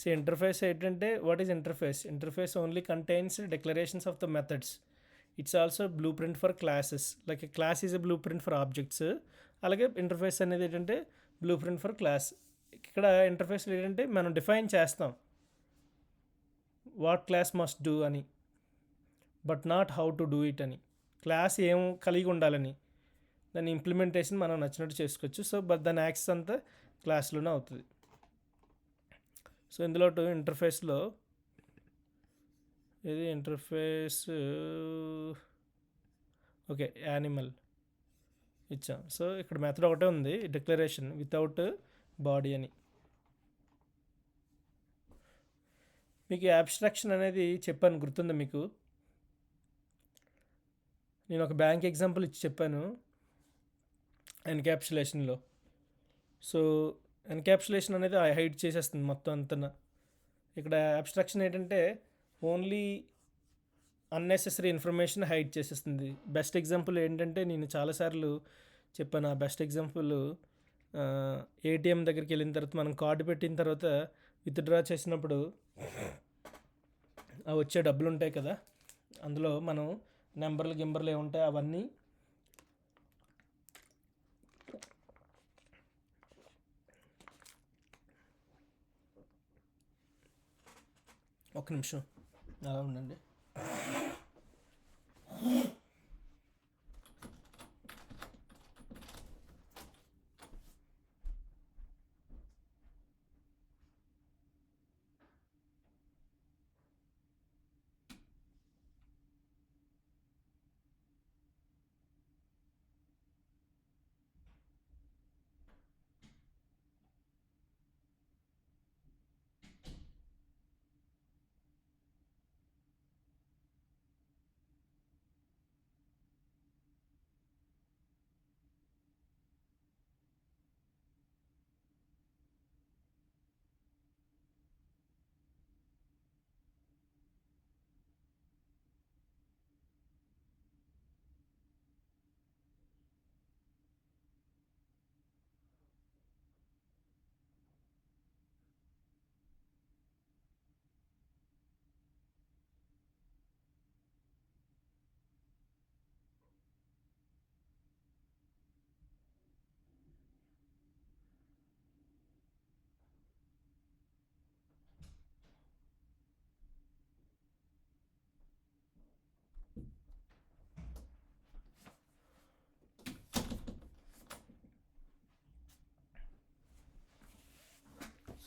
so interface ఏంటంటే what is interface? Interface only contains declarations of the methods. It's also blueprint for classes. Like class is a blueprint for objects. అలాగే interface అనేది ఏంటంటే blue print for class. ఇక్కడ ఇంటర్ఫేస్లో ఏంటంటే మనం define చేస్తాం what class must do అని, but not how to do it అని. Class ఏం కలిగి ఉండాలని, దాని ఇంప్లిమెంటేషన్ మనం నచ్చినట్టు చేసుకోవచ్చు. సో బట్ దాని యాక్సెస్ అంతా క్లాస్లోనే అవుతుంది. సో ఇందులో ఇంటర్ఫేస్లో ఇది ఇంటర్ఫేస్ ఓకే యానిమల్ ఇచ్చాం. సో ఇక్కడ మెథడ్ ఒకటే ఉంది, డిక్లరేషన్ వితౌట్ బాడీ అని. మీకు అబ్స్ట్రాక్షన్ అనేది చెప్పాను, గుర్తుందా మీకు? నేను ఒక బ్యాంక్ ఎగ్జాంపుల్ ఇచ్చి చెప్పాను ఎన్క్యాప్సులేషన్లో. సో ఎన్క్యాప్సులేషన్ అనేది హైడ్ చేసేస్తుంది మొత్తం అంతా. ఇక్కడ అబ్స్ట్రాక్షన్ ఏంటంటే ఓన్లీ అన్నెసెసరీ ఇన్ఫర్మేషన్ హైడ్ చేసేస్తుంది. బెస్ట్ ఎగ్జాంపుల్ ఏంటంటే నేను చాలాసార్లు చెప్పాను. ఆ బెస్ట్ ఎగ్జాంపుల్ ఏటీఎం దగ్గరికి వెళ్ళిన తర్వాత మనం కార్డు పెట్టిన తర్వాత విత్డ్రా చేసినప్పుడు వచ్చే డబ్బులు ఉంటాయి కదా, అందులో మనం గింబర్లు ఏముంటాయి అవన్నీ ఒక నిమిషం అలా ఉండండి.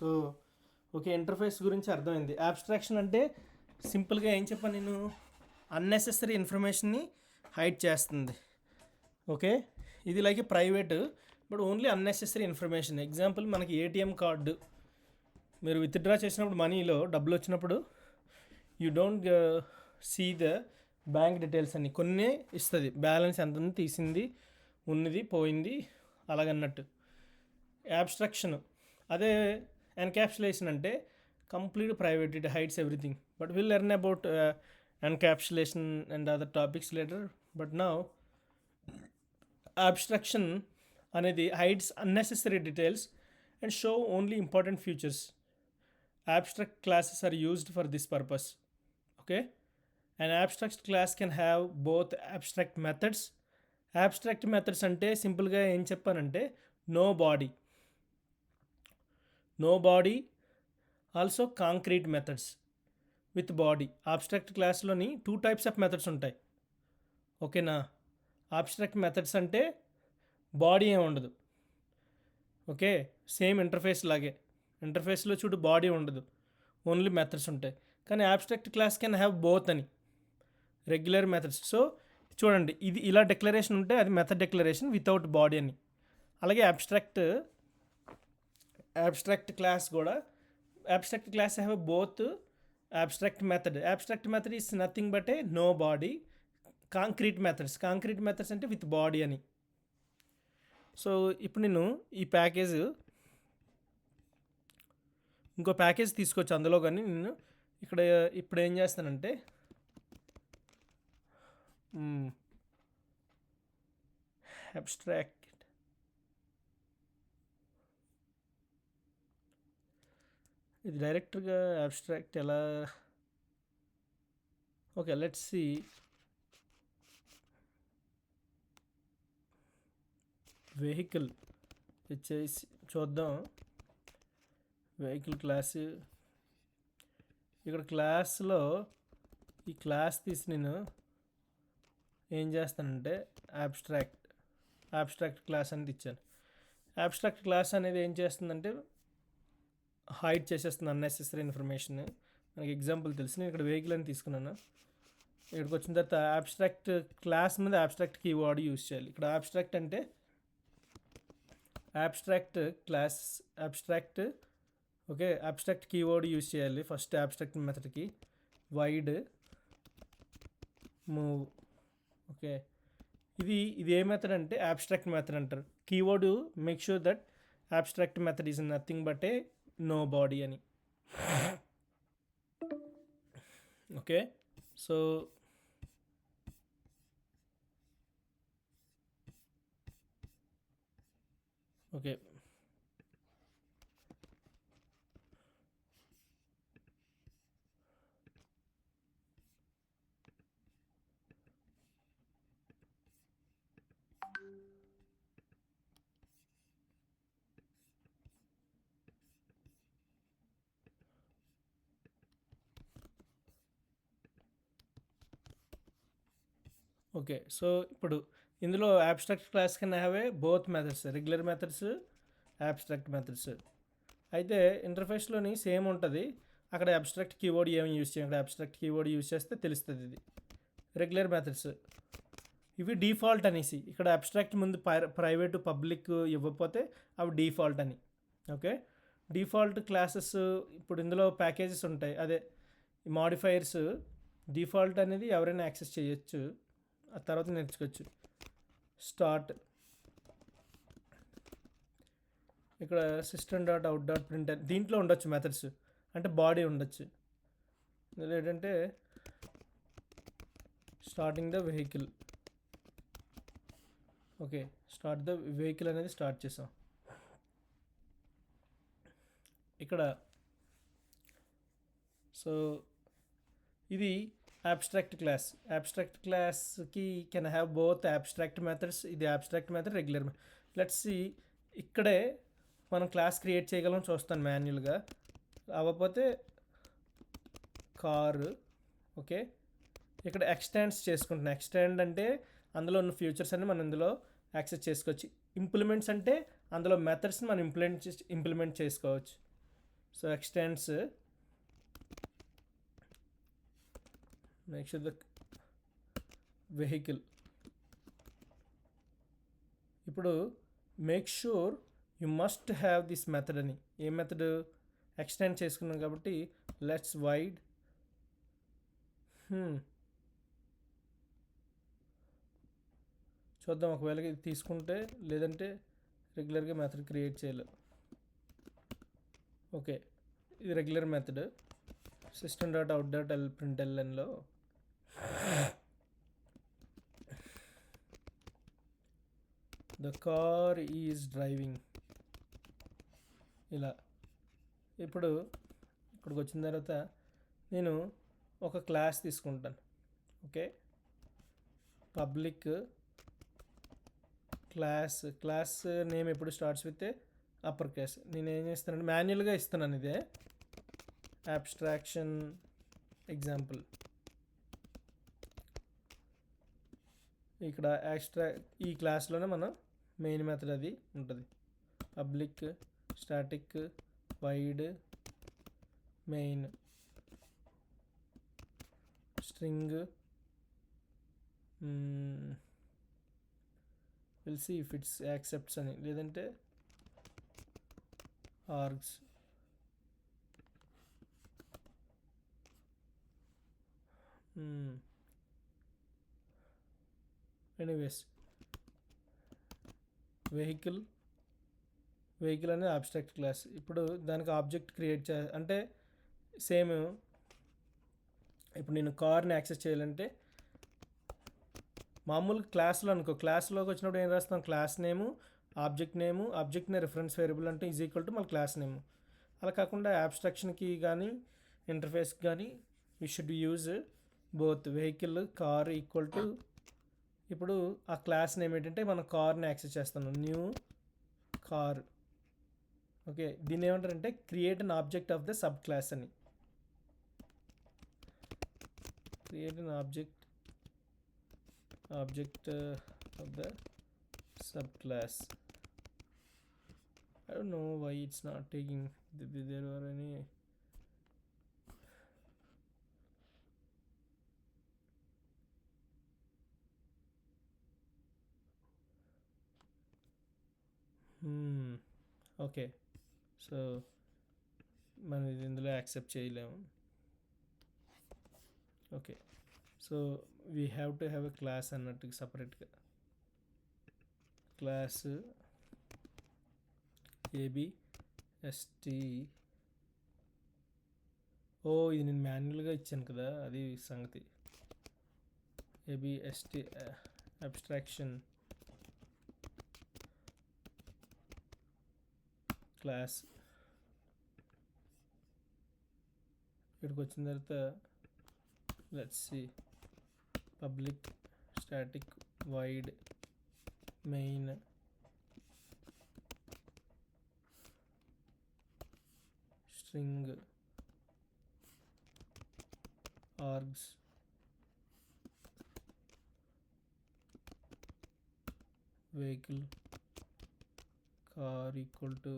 సో ఓకే, ఇంటర్ఫేస్ గురించి అర్థమైంది. అబ్స్ట్రాక్షన్ అంటే సింపుల్గా ఏం చెప్పాను నేను, అన్నెసెసరీ ఇన్ఫర్మేషన్ని హైడ్ చేస్తుంది. ఓకే, ఇది like private but only unnecessary information. Example, మనకి ఏటీఎం కార్డు మీరు విత్డ్రా చేసినప్పుడు మనీలో డబ్బులు వచ్చినప్పుడు you don't see the bank details అని కొన్ని ఇస్తుంది, బ్యాలెన్స్ ఎంత ఉంది, తీసింది, ఉన్నది, పోయింది, అలాగన్నట్టు. యాబ్స్ట్రాక్షన్ అదే ఎన్క్యాప్సులేషన్ అంటే complete private, it hides everything. But will learn about encapsulation and other topics later. But now abstraction అనేది hides unnecessary details and show only important features. Abstract classes are used for this purpose. Okay, an abstract class can have both abstract methods. Abstract methods అంటే సింపుల్గా ఏం చెప్పానంటే no body also concrete methods with body. Abstract క్లాస్లోని 2 types of methods ఉంటాయి. ఓకేనా, abstract methods అంటే body ఏమి ఉండదు. ఓకే, సేమ్ ఇంటర్ఫేస్ లాగే, ఇంటర్ఫేస్లో చూడు బాడీ ఉండదు, ఓన్లీ మెథడ్స్ ఉంటాయి. కానీ abstract class can have both అని, రెగ్యులర్ మెథడ్స్. సో చూడండి, ఇది ఇలా డిక్లరేషన్ ఉంటే అది మెథడ్ డిక్లరేషన్ వితౌట్ బాడీ అని. అలాగే అబ్స్ట్రాక్ట్ క్లాస్ కూడా, abstract class have both abstract method is nothing but a no body. Concrete methods అంటే విత్ బాడీ అని. సో ఇప్పుడు నేను ఈ ప్యాకేజ్ ఇంకో ప్యాకేజ్ తీసుకోవచ్చు అందులో, కానీ నేను ఇక్కడ ఇప్పుడు ఏం చేస్తానంటే అబ్స్ట్రాక్ట్ ఇది డైరెక్ట్గా అబ్స్ట్రాక్ట్ ఎలా. Okay, let's see. వెహికల్ ఇచ్చేసి చూద్దాం. వెహికల్ క్లాస్, ఇక్కడ క్లాస్లో ఈ క్లాస్ తీసి నేను ఏం చేస్తానంటే అబ్స్ట్రాక్ట్ క్లాస్ అనేది ఇచ్చాను. అబ్స్ట్రాక్ట్ క్లాస్ అనేది ఏం చేస్తుందంటే హైడ్ చేసేస్తుంది అన్నెసెసరీ ఇన్ఫర్మేషన్. మనకి ఎగ్జాంపుల్ తెలిసి నేను ఇక్కడ వెహికల్ అని తీసుకున్నాను. ఇక్కడికి వచ్చిన తర్వాత అబ్స్ట్రాక్ట్ క్లాస్ మీద అబ్స్ట్రాక్ట్ కీవర్డ్ యూజ్ చేయాలి. ఇక్కడ అబ్స్ట్రాక్ట్ అంటే abstract class okay, abstract keyword use చేయాలి ఫస్ట్ అబ్స్ట్రాక్ట్ మెథడ్కి. Void move. ఓకే, ఇది ఏ మెథడ్ అంటే అబ్స్ట్రాక్ట్ మెథడ్ అంటారు. Keyword make sure that abstract method is nothing but a no body అని. Okay, so okay, okay. So ఇప్పుడు ఇందులో abstract class can have a both methods, regular methods, abstract methods. అయితే ఇంటర్ఫేస్లోని same ఉంటుంది. అక్కడ abstract keyword ఏమి use చేయం, అక్కడ అబ్స్ట్రాక్ట్ కీవర్డ్ యూజ్ చేస్తే తెలుస్తుంది. ఇది రెగ్యులర్ మెథడ్స్, ఇవి డిఫాల్ట్ అనేసి. ఇక్కడ అబ్స్ట్రాక్ట్ ముందు ప్రైవేటు పబ్లిక్ ఇవ్వకపోతే అవి డిఫాల్ట్ అని. ఓకే, డిఫాల్ట్ క్లాసెస్ ఇప్పుడు ఇందులో ప్యాకేజెస్ ఉంటాయి, అదే మాడిఫైయర్స్. డిఫాల్ట్ అనేది ఎవరైనా యాక్సెస్ చేయొచ్చు, ఆ తర్వాత నేర్చుకోవచ్చు. స్టార్ట్, ఇక్కడ system.out.println దీంట్లో ఉండొచ్చు మెథడ్స్, అంటే బాడీ ఉండొచ్చు. ఇందులో ఏంటంటే starting the vehicle. Okay, start the vehicle అనేది స్టార్ట్ చేసాం. ఇక్కడ సో ఇది అబ్స్ట్రాక్ట్ క్లాస్కి can have both abstract methods. ఇది abstract method, regular. Let's see, ఇక్కడే మనం క్లాస్ క్రియేట్ చేయగలం, చూస్తాను మాన్యువల్గా. అవ్వకపోతే కారు. ఓకే, ఇక్కడ ఎక్స్టెండ్స్ చేసుకుంటున్నాను. ఎక్స్టెండ్ అంటే అందులో ఉన్న ఫ్యూచర్స్ అన్ని మనం ఇందులో యాక్సెస్ చేసుకోవచ్చు. ఇంప్లిమెంట్స్ అంటే అందులో మెథడ్స్ని మనం ఇంప్లిమెంట్ చేసుకోవచ్చు. So extends make sure the vehicle. ఇప్పుడు make sure you must have this method అని. ఏ మెథడ్? ఎక్స్టెండ్ చేసుకున్నాం కాబట్టి లెట్స్ వైడ్ చూద్దాం ఒకవేళ ఇది తీసుకుంటే, లేదంటే రెగ్యులర్గా మెథడ్ క్రియేట్ చేయాలి. ఓకే, ఇది regular method. System dot out dot L ప్రింట్ఎల్ఎన్లో ద కార్ ఈజ్ డ్రైవింగ్ ఇలా. ఇప్పుడు ఇక్కడికి వచ్చిన తర్వాత నేను ఒక క్లాస్ తీసుకుంటాను. ఓకే, పబ్లిక్ క్లాస్ నేమ్ ఎప్పుడు స్టార్ట్స్ విత్ అప్పర్ కేస్. నేను ఏం చేస్తానంటే మాన్యువల్గా ఇస్తున్నాను. ఇదే అబ్స్ట్రాక్షన్ ఎగ్జాంపుల్. ఇక్కడ ఈ క్లాస్లోనే మనం మెయిన్ మెథడ్ అది ఉంటుంది. Public static void main string. Will see if it's accepts అని, లేదంటే ఆర్గ్స్. ఎనీవేస్, వెహికల్ అనేది అబ్స్ట్రాక్ట్ క్లాస్. ఇప్పుడు దానికి ఆబ్జెక్ట్ క్రియేట్ అంటే సేమ్. ఇప్పుడు నేను కార్ని యాక్సెస్ చేయాలంటే మామూలుగా క్లాస్లో అనుకో, క్లాస్లోకి వచ్చినప్పుడు ఏం రాస్తాం? క్లాస్ నేము, ఆబ్జెక్ట్ నేము, ఆబ్జెక్ట్ని రిఫరెన్స్ వేరియబుల్ అంటే ఈజ్ ఈక్వల్ టు మళ్ళీ క్లాస్ నేము. అలా కాకుండా యాబ్స్ట్రాక్షన్కి కానీ ఇంటర్ఫేస్కి కానీ we should use both. Vehicle car equal to, ఇప్పుడు ఆ క్లాస్ నేమ్ ఏంటంటే మనం కార్ని యాక్సెస్ చేస్తాను, న్యూ కార్. ఓకే, దీన్ని ఏమంటారంటే create an object of the subclass అని. Create an object of the subclass. I don't know why it's not taking there are any okay. So మనం ఇది ఇందులో యాక్సెప్ట్ చేయలేము. Okay, so we have to have a class అన్నట్టుగా సపరేట్గా. Class ABST. ఇది నేను మాన్యువల్గా ఇచ్చాను కదా, అది సంగతి. ABST abstraction class. ఇక్కడికి వచ్చిన తర్వాత let's see public static void main string args vehicle car equal to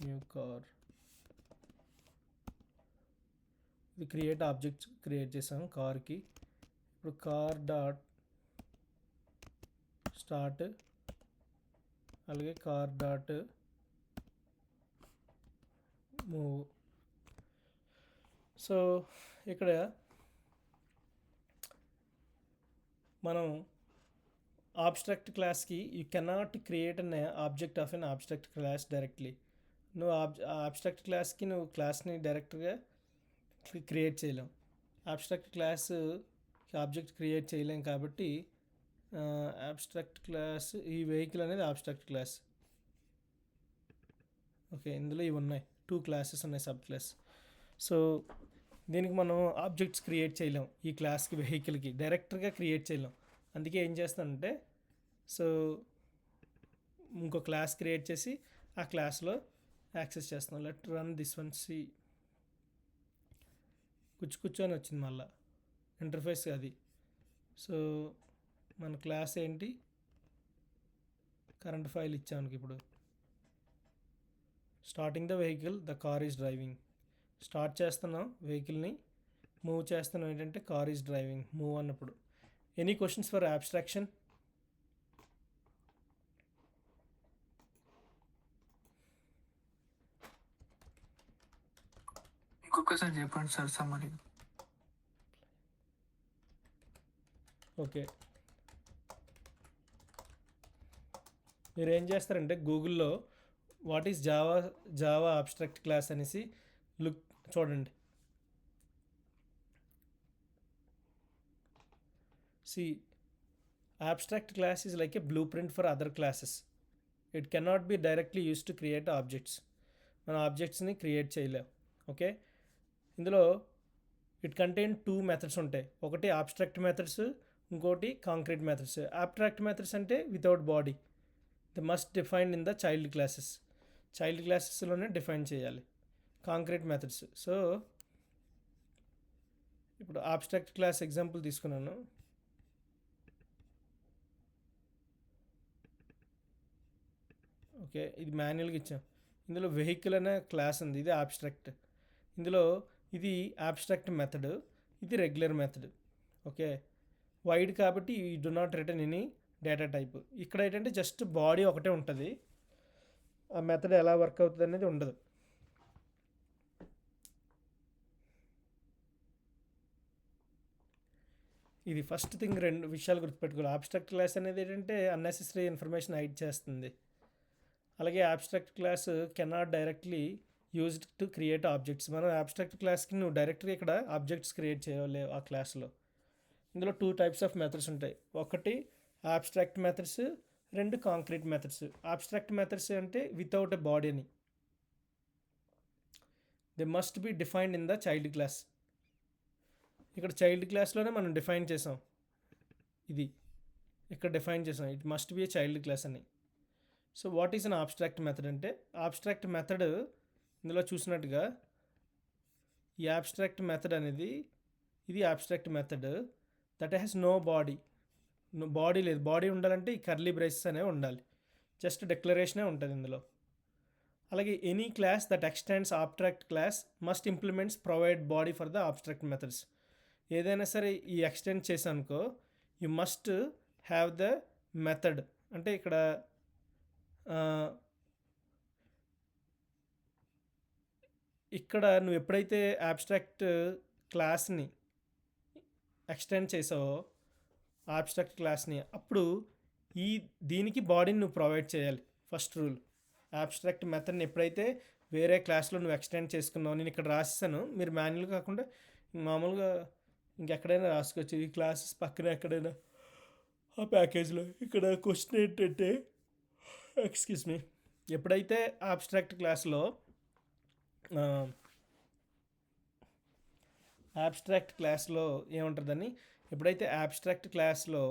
new car. ఇది క్రియేట్ ఆబ్జెక్ట్స్ క్రియేట్ చేసాము కార్కి. ఇప్పుడు కార్ డాట్ స్టార్ట్, అలాగే కార్ డాట్ మూవ్. సో ఇక్కడ మనం ఆబ్స్ట్రాక్ట్ క్లాస్కి you cannot create an object of an abstract class directly. నువ్వు abstract క్లాస్కి నువ్వు క్లాస్ని డైరెక్ట్గా క్రియేట్ చేయలేం. ఆబ్స్ట్రాక్ట్ క్లాస్ ఆబ్జెక్ట్ క్రియేట్ చేయలేం కాబట్టి ఆబ్స్ట్రాక్ట్ క్లాస్, ఈ వెహికల్ అనేది ఆబ్స్ట్రాక్ట్ క్లాస్. ఓకే, ఇందులో ఇవి ఉన్నాయి, 2 క్లాసెస్ ఉన్నాయి సబ్ క్లాస్. సో దీనికి మనం ఆబ్జెక్ట్స్ క్రియేట్ చేయలేం, ఈ క్లాస్కి వెహికల్కి డైరెక్ట్గా క్రియేట్ చేయలేం. అందుకే ఏం చేస్తానంటే, సో ఇంకో క్లాస్ క్రియేట్ చేసి ఆ క్లాస్లో యాక్సెస్ చేస్తాం. Let run this one. సి కూర్చొని వచ్చింది మళ్ళా ఇంటర్ఫేస్ అది. సో మన క్లాస్ ఏంటి? కరెంట్ ఫైల్ ఇచ్చాము ఇప్పుడు. Starting the vehicle, the car is driving. Start చేస్తున్నాం వెహికల్ని, మూవ్ చేస్తున్నాం ఏంటంటే కార్ ఈజ్ డ్రైవింగ్, మూవ్ అన్నప్పుడు. Any questions for abstraction? ఇంకొకసారి చెప్పండి సార్ సమ్మరీ. ఓకే, మీరు ఏం చేస్తారంటే గూగుల్లో what is Java abstract class అనేసి లుక్ చూడండి. See, abstract class is like a blueprint for other classes. It cannot be directly used to create objects. మన ఆబ్జెక్ట్స్ని క్రియేట్ చేయలేం. ఓకే, ఇందులో ఇట్ కంటైన్ 2 మెథడ్స్ ఉంటాయి. ఒకటి అబ్స్ట్రాక్ట్ మెథడ్స్, ఇంకోటి concrete methods. Abstract methods అంటే without body, the must defined in the child classes. Child క్లాసెస్లోనే define చేయాలి. Concrete methods. సో ఇప్పుడు అబ్స్ట్రాక్ట్ క్లాస్ ఎగ్జాంపుల్ తీసుకున్నాను. ఓకే, ఇది మాన్యువల్గా ఇచ్చాం. ఇందులో వెహికల్ అనే క్లాస్ ఉంది, ఇది అబ్స్ట్రాక్ట్. ఇందులో ఇది అబ్స్ట్రాక్ట్ మెథడ్, ఇది రెగ్యులర్ మెథడ్. ఓకే, వైడ్ కాబట్టి you do not return any data type. ఇక్కడ ఏంటంటే జస్ట్ బాడీ ఒకటే ఉంటుంది, ఆ మెథడ్ ఎలా వర్క్ అవుతుంది అనేది ఉండదు. ఇది ఫస్ట్ థింగ్, 2 విషయాలు గుర్తుపెట్టుకోవాలి. అబ్స్ట్రాక్ట్ క్లాస్ అనేది ఏంటంటే అన్నెసెసరీ ఇన్ఫర్మేషన్ హైడ్ చేస్తుంది. అలాగే abstract class cannot directly used to create objects. మనం అబ్స్ట్రాక్ట్ క్లాస్కి నువ్వు డైరెక్ట్గా ఇక్కడ ఆబ్జెక్ట్స్ క్రియేట్ చేయలేవు ఆ క్లాస్లో. ఇందులో 2 టైప్స్ ఆఫ్ మెథడ్స్ ఉంటాయి. ఒకటి abstract methods, 2 concrete methods. Abstract methods అంటే వితౌట్ ఎ బాడీ అని, they must be defined in the child class. ఇక్కడ చైల్డ్ క్లాస్లోనే మనం డిఫైన్ చేసాం, ఇది ఇక్కడ డిఫైన్ చేసాం, it must be a child class అని. So what is an abstract method అంటే, అబ్స్ట్రాక్ట్ మెథడ్ ఇందులో చూసినట్టుగా ఈ అబ్స్ట్రాక్ట్ మెథడ్ అనేది, ఇది abstract method that has no body. Body లేదు. బాడీ ఉండాలంటే ఈ కర్లీ బ్రేసెస్ అనేవి ఉండాలి, జస్ట్ డిక్లరేషనే ఉంటుంది ఇందులో. అలాగే any class that extends abstract class must implements provide body for the abstract methods. ఏదైనా సరే ఈ ఎక్స్టెండ్ చేసానుకో, you must have the method. అంటే ఇక్కడ ఇక్కడ నువ్వు ఎప్పుడైతే అబ్స్ట్రాక్ట్ క్లాస్ని ఎక్స్టెండ్ చేసావో, అబ్స్ట్రాక్ట్ క్లాస్ని, అప్పుడు దీనికి బాడీని నువ్వు ప్రొవైడ్ చేయాలి. ఫస్ట్ రూల్, అబ్స్ట్రాక్ట్ మెథడ్ని ఎప్పుడైతే వేరే క్లాస్లో నువ్వు ఎక్స్టెండ్ చేసుకున్నావు, నేను ఇక్కడ రాసేసాను, మీరు మాన్యువల్ కాకుండా మామూలుగా ఇంకెక్కడైనా రాసుకోవచ్చు. ఈ క్లాసెస్ పక్కన ఎక్కడైనా ఆ ప్యాకేజ్లో. ఇక్కడ క్వశ్చన్ ఏంటంటే, ఎక్స్క్యూజ్ మీ, ఎప్పుడైతే అబ్స్ట్రాక్ట్ క్లాస్లో ఏముంటుందని, ఎప్పుడైతే అబ్స్ట్రాక్ట్ క్లాస్లో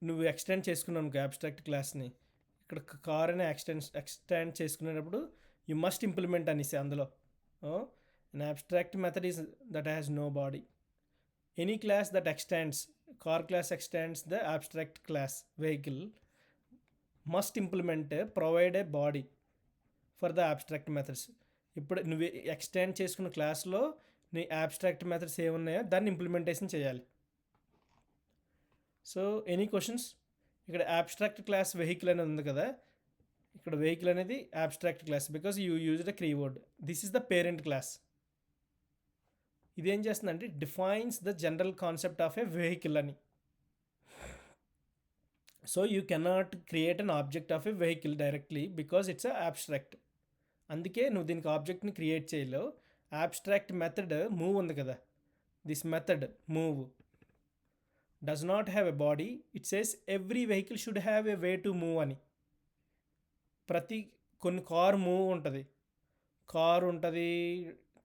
నువ్వు ఎక్స్టెండ్ చేసుకున్నావు అబ్స్ట్రాక్ట్ క్లాస్ని, ఇక్కడ కార్ అనే ఎక్స్టెండ్ చేసుకునేటప్పుడు యు మస్ట్ ఇంప్లిమెంట్ అనేసి అందులో an abstract method is that has no body. Any class that extends, car class extends the abstract class vehicle must implement provide a body for the abstract methods. ఇప్పుడు నువ్వు extend చేసుకున్న క్లాస్లో నీ abstract methods ఏమున్నాయో దాన్ని implementation చేయాలి. So any questions? ఇక్కడ abstract class vehicle అనేది ఉంది కదా, ఇక్కడ వెహికల్ అనేది abstract class because you used a keyword. This is the parent class. ఇదేం చేస్తుందంటే defines the general concept of a vehicle అని. So you cannot create an object of a vehicle directly because it's abstract. అందుకే నువ్వు దీనికి ఆబ్జెక్ట్ని create చేయలేవు. Abstract method move ఉంది కదా, this method move does not have a body. It says every vehicle should have a way to move అని. కొన్ని car move ఉంటుంది, కార్ ఉంటుంది,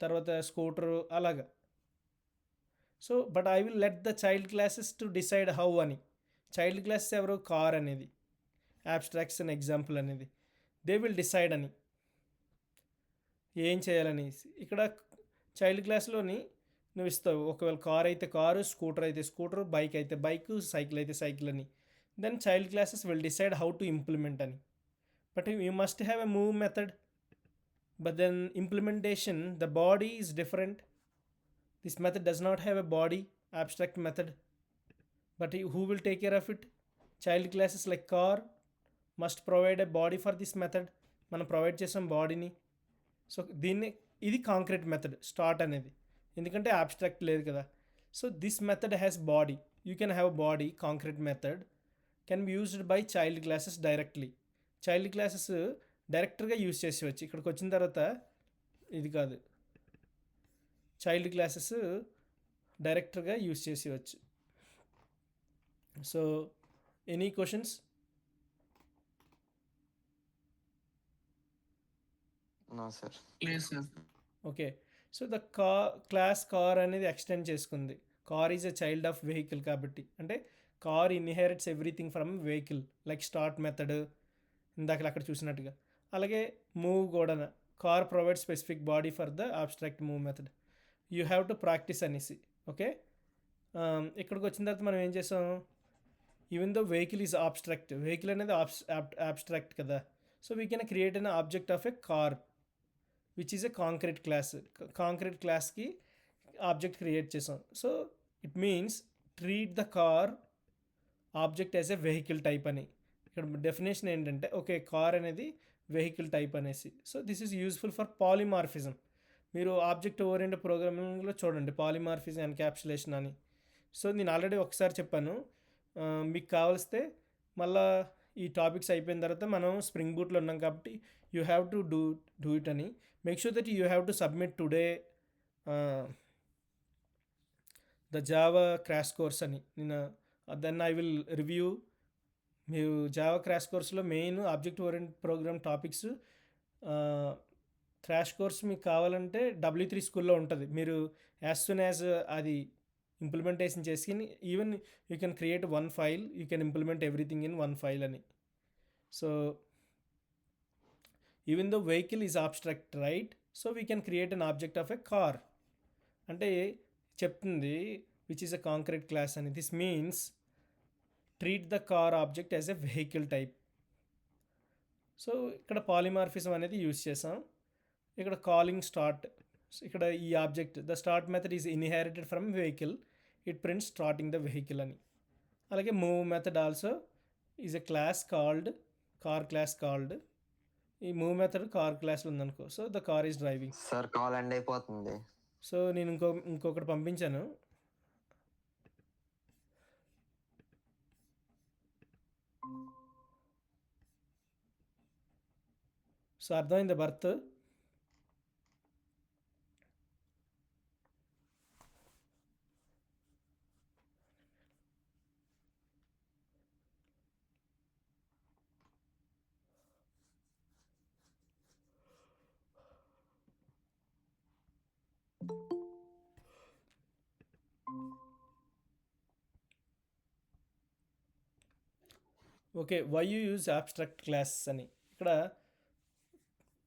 తర్వాత స్కూటరు, అలాగా. So but I will let the child classes to decide how అని. Child classes ఎవరు? Car అనేది, abstraction example అనేది, దే విల్ డిసైడ్ అని ఏం చేయాలని. ఇక్కడ చైల్డ్ క్లాస్లోని నువ్వు ఇస్తావు, ఒకవేళ కార్ అయితే కారు, స్కూటర్ అయితే స్కూటర్, బైక్ అయితే బైక్, సైకిల్ అయితే సైకిల్ అని. then child classes will decide how to implement అని. But you must have a move method, but then implementation, the body is different. This method does not have a body, abstract method, but who will take care of it? Child classes like car must provide a body for this method. మనం provide చేసాం బాడీని. So దీన్ని ఇది concrete method start అనేది, ఎందుకంటే abstract లేదు కదా. So this method has body, you can have body. Concrete method can be used by child classes directly. Child classes డైరెక్ట్గా యూజ్ చేసేవచ్చు. ఇక్కడికి వచ్చిన తర్వాత ఇది కాదు, చైల్డ్ క్లాసెస్ డైరెక్ట్గా యూజ్ చేసేవచ్చు. So any questions? No sir. లేదు sir. Okay. So the class car అనేది ఎక్స్టెండ్ చేసుకుంది. Car is a child of vehicle కాబట్టి, అంటే car inherits everything from vehicle, like start method ఇందాక అక్కడ చూసినట్టుగా. అలాగే మూవ్ కూడా, car provide specific body for the abstract move method. You have to practice అనేసి. ఓకే, ఇక్కడికి వచ్చిన తర్వాత మనం ఏం చేసాం, even though vehicle is abstract, vehicle అనేది ఆబ్స్ట్రాక్ట్ కదా. So we can create an object of a car which is a concrete class. Concrete క్లాస్కి ఆబ్జెక్ట్ క్రియేట్ చేసాం. So it means treat the car object as a vehicle type అని. ఇక్కడ definition ఏంటంటే, okay car అనేది vehicle type అనేసి. So this is useful for polymorphism. మీరు object oriented ప్రోగ్రామింగ్లో చూడండి, polymorphism encapsulation అని. సో నేను ఆల్రెడీ ఒకసారి చెప్పాను. మీకు కావలిస్తే మళ్ళా ఈ టాపిక్స్ అయిపోయిన తర్వాత మనం స్ప్రింగ్ బూట్లో ఉన్నాం కాబట్టి you have to do it అని. Make sure that you have to submit today the Java crash course అని. నేను దెన్ ఐ విల్ రివ్యూ. మీరు జావా క్రాష్ కోర్స్లో main object oriented program topics crash course మీకు కావాలంటే W3 స్కూల్లో ఉంటుంది. మీరు యాజ్ సూన్ యాజ్ అది ఇంప్లిమెంటేషన్ చేసి, even you can create one file, you can implement everything in one file అని. So even though vehicle is abstract right, so we can create an object of a car అంటే చెప్తుంది which is a concrete class అని. This means treat the car object as a vehicle type. So ఇక్కడ polymorphism అనేది use చేసాం. ఇక్కడ calling start, ఇక్కడ ఈ object the start method is inherited from vehicle, it prints starting the vehicle అని. అలాగే move method also is a class called car class called. ఈ move method car క్లాస్లో ఉందనుకో, so the car is driving. Sir call end అయిపోతుంది. So నేను ఇంకొకటి పంపించాను. So అర్థమైంది బర్త్. Okay, why you use abstract class అని. ఇక్కడ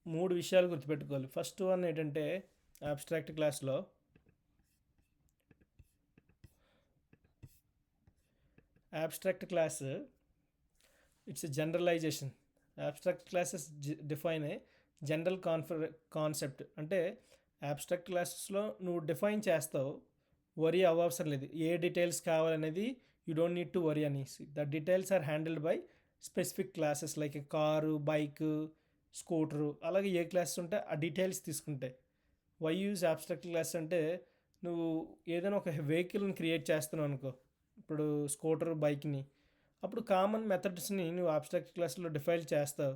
3 విషయాలు గుర్తుపెట్టుకోవాలి. ఫస్ట్ వన్ ఏంటంటే, అబ్స్ట్రాక్ట్ క్లాస్లో abstract class, it's a generalization. Abstract classes define a general concept. అంటే అబ్స్ట్రాక్ట్ క్లాసెస్లో నువ్వు డిఫైన్ చేస్తావు, వరీ అవ్వవసరం లేదు. ఏ డీటెయిల్స్ కావాలనేది you don't need to worry అనేసి. The details are handled by specific classes like car, bike, scooter. అలాగే ఏ క్లాసెస్ ఉంటే ఆ డీటెయిల్స్ తీసుకుంటాయి. వై యూజ్ అబ్స్ట్రాక్ట్ క్లాస్ అంటే, నువ్వు ఏదైనా ఒక వెహికల్ని క్రియేట్ చేస్తున్నావు అనుకో, ఇప్పుడు స్కూటర్, బైక్ని, అప్పుడు కామన్ మెథడ్స్ని నువ్వు అబ్స్ట్రాక్ట్ క్లాస్లో డిఫైన్ చేస్తావు.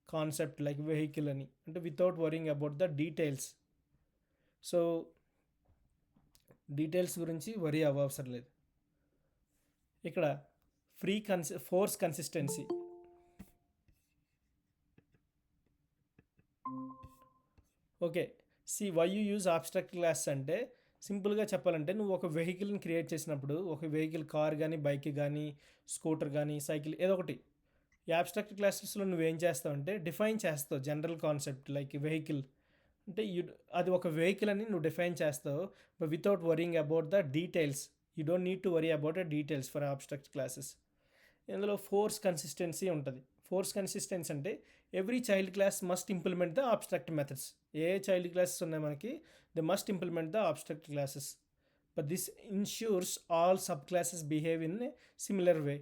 కాన్సెప్ట్ లైక్ వెహికల్ అని, అంటే without worrying about the details. So details గురించి వరీ అవ్వవసరం లేదు. ఇక్కడ force consistency. Okay, why you use abstract class అంటే, సింపుల్గా చెప్పాలంటే, నువ్వు ఒక వెహికల్ని క్రియేట్ చేసినప్పుడు, ఒక వెహికల్ కార్ కానీ, బైక్ కానీ, స్కూటర్ కానీ, సైకిల్ ఏదో ఒకటి, ఈ అబ్స్ట్రాక్ట్ క్లాసెస్లో నువ్వేం చేస్తావు అంటే డిఫైన్ చేస్తావు జనరల్ కాన్సెప్ట్ లైక్ వెహికల్. అంటే అది ఒక వెహికల్ అని నువ్వు డిఫైన్ చేస్తావు, but without worrying about the details. You don't need to worry about the details for abstract classes. ఇందులో ఫోర్స్ కన్సిస్టెన్సీ ఉంటుంది. ఫోర్స్ కన్సిస్టెన్సీ అంటే every child class must implement the abstract methods. A child classes ఉన్నాయి మనకి, they must implement the abstract classes. But this ఇన్ష్యూర్స్ all sub classes behave in a similar way.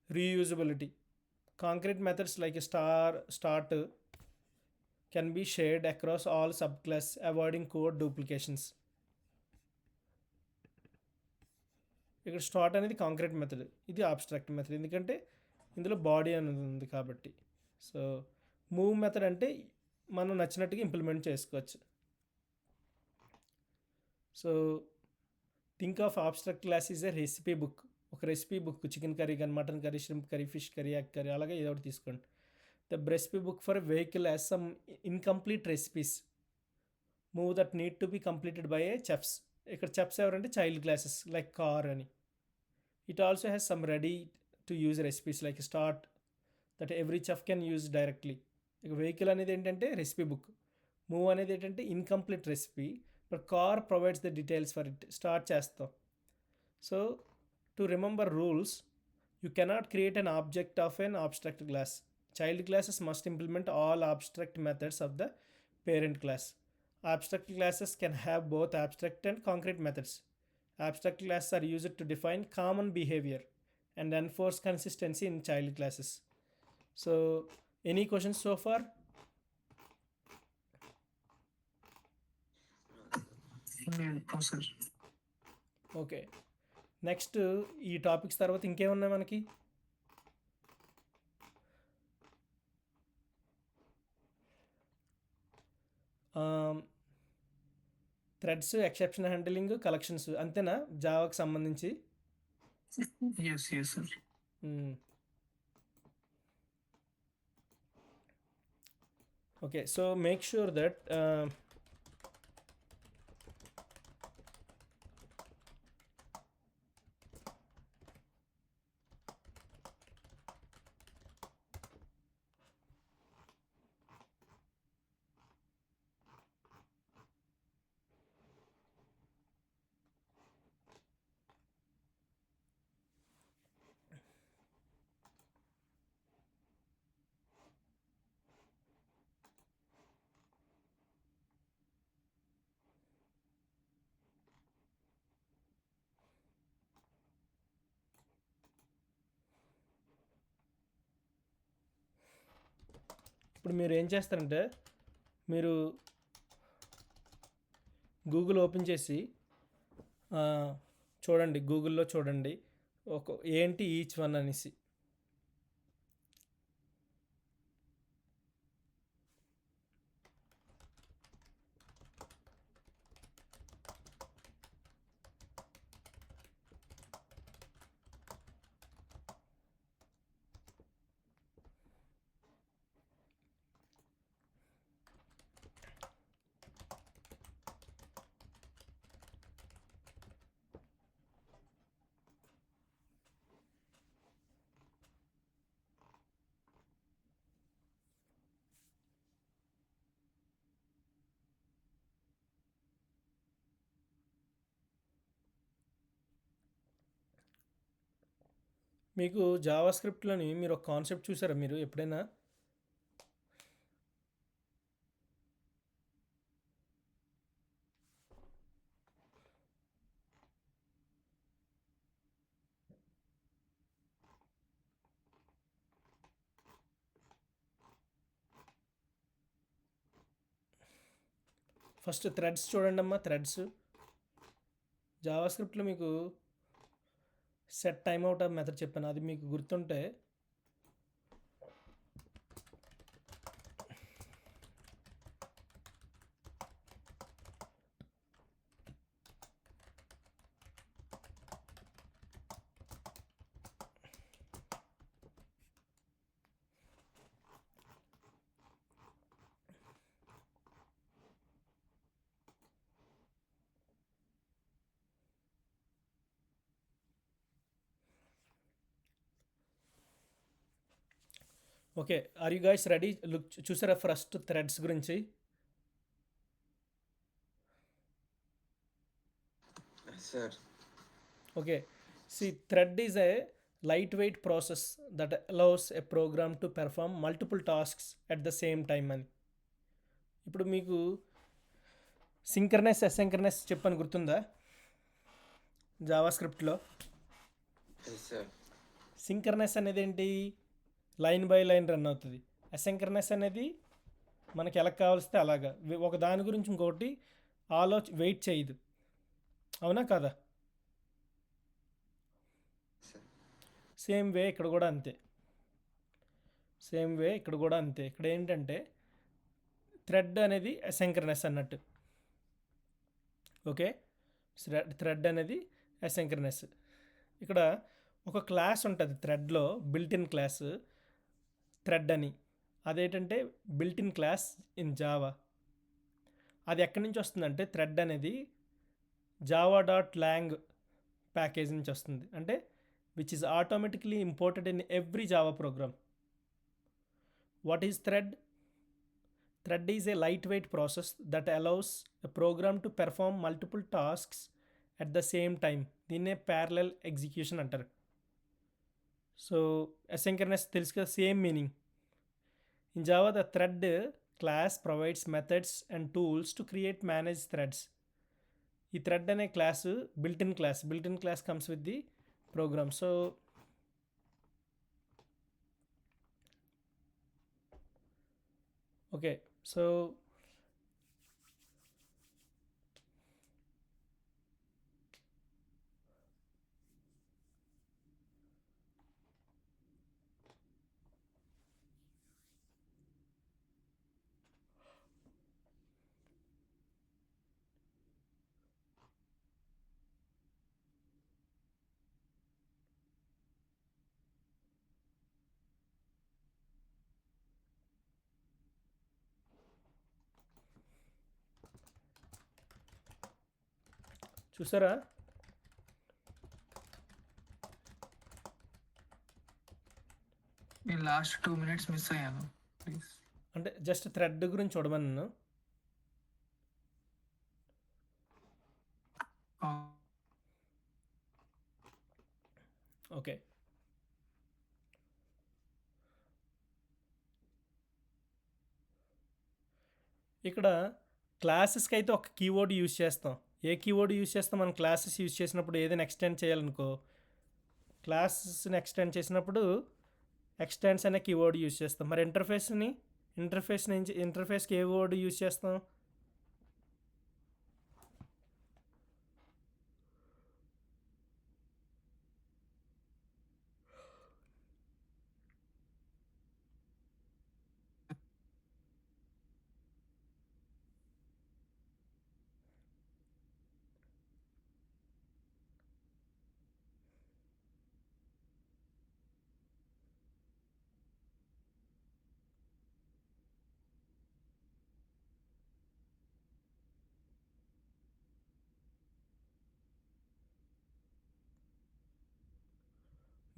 Reusability. Concrete methods like start can be shared across all subclass, avoiding code duplications. ఇక్కడ start అనేది concrete method, ఇది abstract method, ఎందుకంటే ఇందులో body అనేది ఉంది కాబట్టి. So move method అంటే మనం నచ్చినట్టుగా ఇంప్లిమెంట్ చేసుకోవచ్చు. So think of abstract class is a recipe book. ఒక రెసిపీ బుక్, చికెన్ కర్రీ కానీ, mutton curry, shrimp curry, fish curry, egg curry, అలాగే ఏదో ఒకటి తీసుకోండి. The recipe book for vehicle has some incomplete recipes move that need to be completed by A chefs. ఇక్కడ chefs ఎవరంటే child classes like car అని. It also has some ready to use recipes like start that every chef can use directly. ఇక vehicle అనేది ఏంటంటే recipe book, move అనేది ఏంటంటే incomplete recipe, but car provides the details for it. Start చేస్తాం. So to remember rules, you cannot create an object of an abstract class. Child classes must implement all abstract methods of the parent class. Abstract classes can have both abstract and concrete methods. Abstract classes are used to define common behavior and enforce consistency in child classes. So any questions so far? No, sir. Okay. Next ఈ topics తర్వాత ఇంకేమున్నాయి మనకి? Threads, exception handling, collections, అంతేనా జావాకి సంబంధించి? Yes, sir. Okay, so make sure that ఇప్పుడు మీరు ఏం చేస్తారంటే, మీరు గూగుల్ ఓపెన్ చేసి చూడండి, గూగుల్లో చూడండి ఏంటి ఈచ్ వన్ అనేసి. మీకు జావా స్క్రిప్ట్లోని మీరు ఒక కాన్సెప్ట్ చూసారా మీరు ఎప్పుడైనా? ఫస్ట్ థ్రెడ్స్ చూడండి అమ్మా. థ్రెడ్స్ జావా స్క్రిప్ట్లో మీకు set time out of method చెప్పాను, అది మీకు గుర్తుంటే okay. Are you guys ready? Look చూసారా ఫస్ట్ థ్రెడ్స్ గురించి? Sir okay, see thread is a light weight process that allows a program to perform multiple tasks at the same time అని. ఇప్పుడు మీకు synchronous asynchronous చెప్పని గుర్తుందా Java స్క్రిప్ట్లో? Yes sir. Synchronous అనేది ఏంటి? లైన్ బై లైన్ రన్ అవుతుంది. Asynchronous అనేది మనకి ఎలా కావలిస్తే అలాగా ఒక దాని గురించి ఇంకొకటి వెయిట్ చేయదు. అవునా కదా? సేమ్ వే ఇక్కడ కూడా అంతే. ఇక్కడ ఏంటంటే థ్రెడ్ అనేది అసింక్రనస్ అన్నట్టు. ఓకే, థ్రెడ్ అనేది అసింక్రనస్. ఇక్కడ ఒక క్లాస్ ఉంటుంది థ్రెడ్లో, బిల్ట్ ఇన్ క్లాస్ థ్రెడ్ అని. అదేంటంటే built in class in Java. అది ఎక్కడి నుంచి వస్తుందంటే థ్రెడ్ అనేది java.lang ప్యాకేజ్ నుంచి వస్తుంది. అంటే which is automatically imported in every Java program. What is thread? Thread is a light weight process that allows a program to perform multiple tasks at the same time. దీన్నే parallel execution అంటారు. So asynchronous తెలుసు కదా, same meaning. In Java the thread class provides methods and tools to create manage threads. ఈ thread అనే class built in class comes with the program. So okay, so చూసారా? నేను last 2 minutes miss అయ్యాను. Please. అంటే just thread గురించి చూడమన్నాను. Okay, ఇక్కడ క్లాసెస్కి అయితే ఒక కీవర్డ్ యూజ్ చేస్తాం. ఏ కీవర్డ్ యూజ్ చేస్తాం? మనం క్లాసెస్ యూజ్ చేసినప్పుడు ఏదైనా ఎక్స్టెండ్ చేయాలనుకో, క్లాసెస్ని ఎక్స్టెండ్ చేసినప్పుడు ఎక్స్టెండ్స్ అనే కీవర్డ్ యూజ్ చేస్తాం. మరి ఇంటర్ఫేస్కి ఏ వర్డ్ యూజ్ చేస్తాం?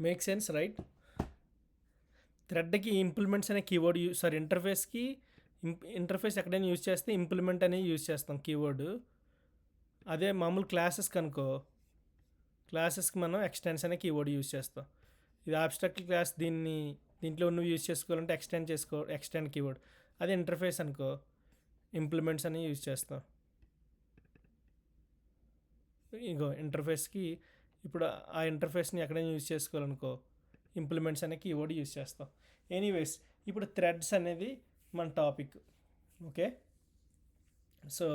Make sense right? థ్రెడ్కి ఇంప్లిమెంట్స్ అనే కీవర్డ్ ఇంటర్ఫేస్ ఎక్కడైనా యూజ్ చేస్తే ఇంప్లిమెంట్ అనేది యూజ్ చేస్తాం కీవర్డ్. అదే మామూలు క్లాసెస్కి మనం ఎక్స్టెన్స్ అనే కీవర్డ్ యూజ్ చేస్తాం. ఇది ఆబ్స్ట్రాక్ట్ క్లాస్, దీంట్లో నువ్వు యూజ్ చేసుకోవాలంటే ఎక్స్టెండ్ కీవర్డ్. అదే ఇంటర్ఫేస్ అనుకో, ఇంప్లిమెంట్స్ అని యూజ్ చేస్తాం. ఇంటర్ఫేస్కి ఇప్పుడు ఆ ఇంటర్ఫేస్ని ఎక్కడైనా యూజ్ చేసుకోవాలనుకో ఇంప్లిమెంట్స్ అనే కీవర్డ్ యూజ్ చేస్తాం. ఎనీవేస్, ఇప్పుడు థ్రెడ్స్ అనేది మన topic. Okay, so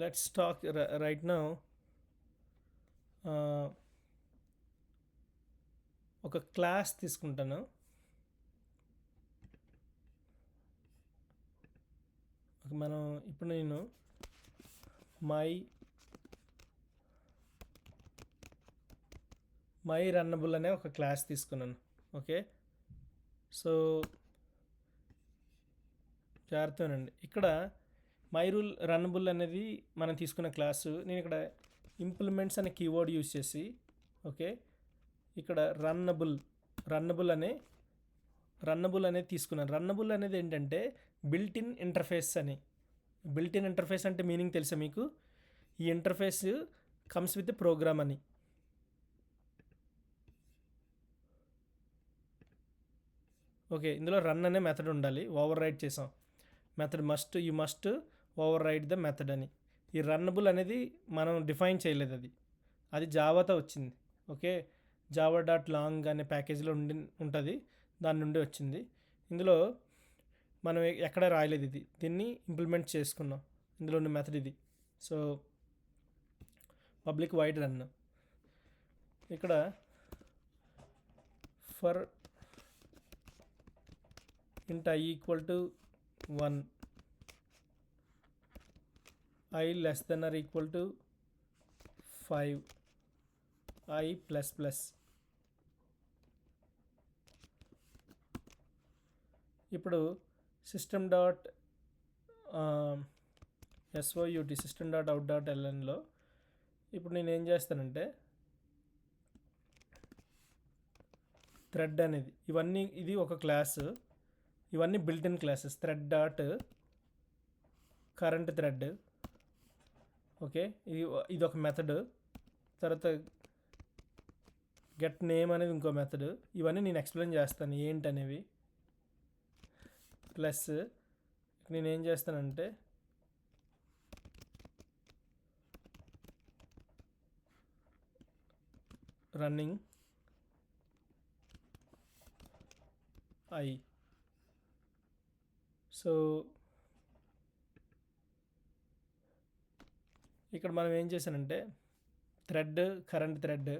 let's talk right now. ఒక క్లాస్ తీసుకుంటాను. ఇప్పుడు నేను మై రన్నబుల్ అనే ఒక క్లాస్ తీసుకున్నాను. ఓకే, సో జాగ్రత్తనండి. ఇక్కడ రన్నబుల్ అనేది మనం తీసుకున్న క్లాసు. నేను ఇక్కడ ఇంప్లిమెంట్స్ అనే కీవర్డ్ యూజ్ చేసి, ఓకే, ఇక్కడ రన్నబుల్ అనేది తీసుకున్నాను. రన్నబుల్ అనేది ఏంటంటే బిల్ట్ ఇన్ ఇంటర్ఫేస్ అంటే మీనింగ్ తెలుసా మీకు? ఈ ఇంటర్ఫేస్ కమ్స్ విత్ ప్రోగ్రామ్ అని. ఓకే, ఇందులో రన్ అనే మెథడ్ ఉండాలి. ఓవర్ రైడ్ చేసాం. Method you must override the method అని. ఈ రన్నబుల్ అనేది మనం డిఫైన్ చేయలేదు, అది జావాతో వచ్చింది. ఓకే, జావా డాట్ లాంగ్ అనే ప్యాకేజీలో ఉంటుంది, దాని నుండి వచ్చింది. ఇందులో మనం ఎక్కడ రాయలేదు, దీన్ని ఇంప్లిమెంట్ చేసుకున్నాం. ఇందులో ఉన్న మెథడ్ ఇది. So public void run. ఇక్కడ for int I equal to 1, I less than or equal to 5, I plus plus. ఇప్పుడు system dot SOUT system dot out dot LNలో ఇప్పుడు నేను ఏం చేస్తానంటే థ్రెడ్ అనేది ఇది ఒక క్లాసు, ఇవన్నీ built in classes. Thread dot current thread. Okay, ఇది ఒక మెథడ్. తర్వాత గెట్ నేమ్ అనేది ఇంకో మెథడ్. ఇవన్నీ నేను ఎక్స్ప్లెయిన్ చేస్తాను ఏంటనేవి. ప్లస్ నేను ఏం చేస్తానంటే రన్నింగ్ I. సో ఇక్కడ మనం ఏం చేశానంటే thread current thread.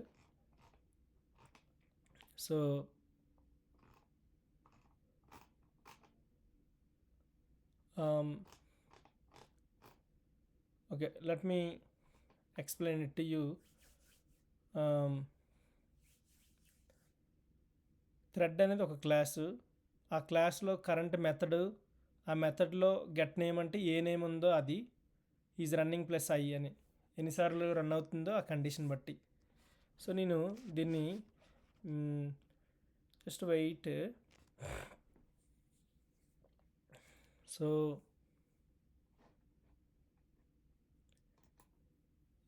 So okay, let me explain it to you. Thread అనేది ఒక క్లాసు. ఆ క్లాస్లో కరెంట్ మెథడ్, ఆ మెథడ్లో గెట్ నేమ్ అంటే ఏ నేమ్ ఉందో అది ఈజ్ రన్నింగ్ ప్లస్ I అని, ఎన్నిసార్లు రన్ అవుతుందో ఆ కండిషన్ బట్టి. సో నేను దీన్ని జస్ట్ వెయిట్. సో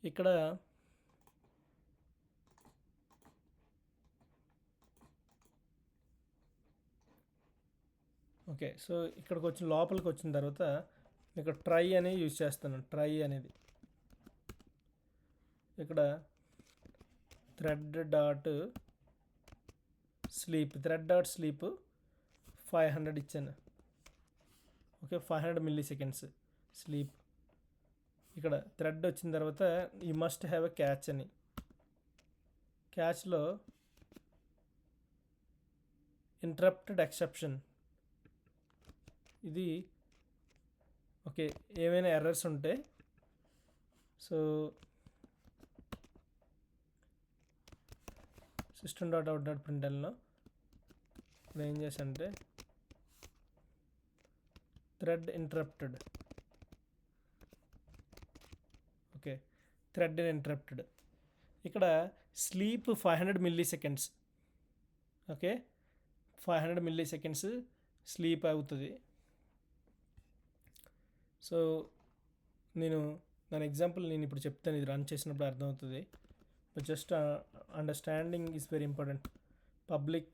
ఇక్కడ ఓకే, సో ఇక్కడికి వచ్చిన లోపలికి వచ్చిన తర్వాత ఇక్కడ ట్రై అనేది యూజ్ చేస్తాను. ట్రై అనేది ఇక్కడ థ్రెడ్ డాట్ స్లీప్ 500 ఇచ్చాను. Okay, 500 milliseconds sleep. ఇక్కడ థ్రెడ్ వచ్చిన తర్వాత you must have a catch అని. క్యాచ్లో ఇంటరప్టెడ్ ఎక్సెప్షన్, ఇది ఓకే ఏమైనా ఎర్రర్స్ ఉంటే. So system dot out dot ప్రింట్ఎల్లో ఇప్పుడు ఏం చేశానంటే thread interrupted. Okay, thread interrupted. ఇక్కడ sleep 500 milliseconds. Okay, 500 milliseconds sleep అవుతుంది. సో దాని ఎగ్జాంపుల్ నేను ఇప్పుడు చెప్తాను, ఇది రన్ చేసినప్పుడు అర్థమవుతుంది. But just understanding is very important. Public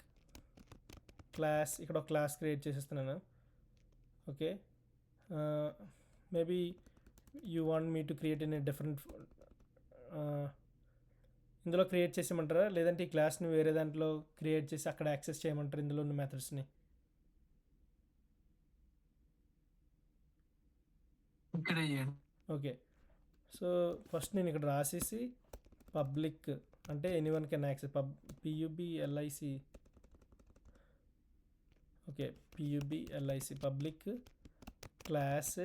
class, ఇక్కడ ఒక క్లాస్ క్రియేట్ చేసేస్తున్నాను. Okay, maybe you want me to create in a different, ఇందులో క్రియేట్ చేసేయమంటారా, లేదంటే ఈ క్లాస్ని వేరే దాంట్లో క్రియేట్ చేసి అక్కడ యాక్సెస్ చేయమంటారు ఇందులో ఉన్న మెథడ్స్ని? ఇక్కడ చేయండి. ఓకే, సో ఫస్ట్ నేను ఇక్కడ రాసేసి పబ్లిక్ అంటే anyone can access PUBLIC. Okay, PUBLIC public class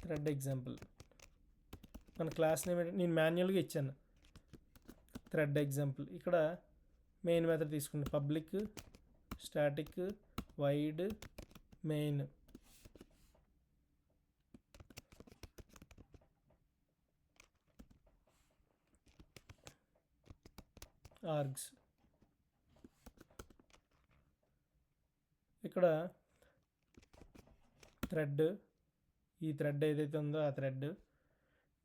thread example. మన క్లాస్ నేమ్ నేను మాన్యువల్గా ఇచ్చాను థ్రెడ్ ఎగ్జాంపుల్. ఇక్కడ మెయిన్ మెథడ్ తీసుకుంటే public static void main. Args. ఇక్కడ థ్రెడ్, ఈ థ్రెడ్ ఏదైతే ఉందో ఆ థ్రెడ్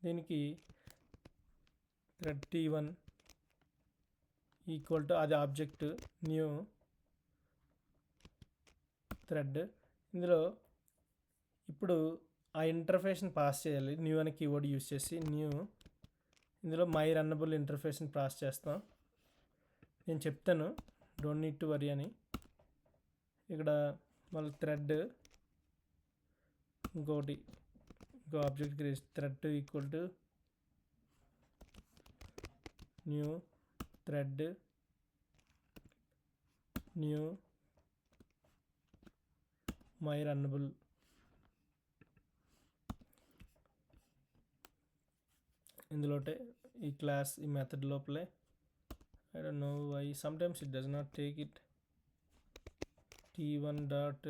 దీనికి థ్రెడ్ t1 ఈక్వల్ టు అది ఆబ్జెక్ట్ న్యూ థ్రెడ్. ఇందులో ఇప్పుడు ఆ ఇంటర్ఫేస్ని పాస్ చేయాలి. న్యూ అనే కీవర్డ్ యూస్ చేసి న్యూ ఇందులో మై రన్నబుల్ ఇంటర్ఫేస్ని పాస్ చేస్తాం. నేను చెప్తాను, డోంట్ నీడ్ టు వరీ అని. ఇక్కడ మళ్ళీ థ్రెడ్ ఇంకో object create thread equal to new thread new my runnable. ఇందులోటే ఈ క్లాస్ ఈ మెథడ్ లోపలే I don't know why sometimes it does not take it. t1 dot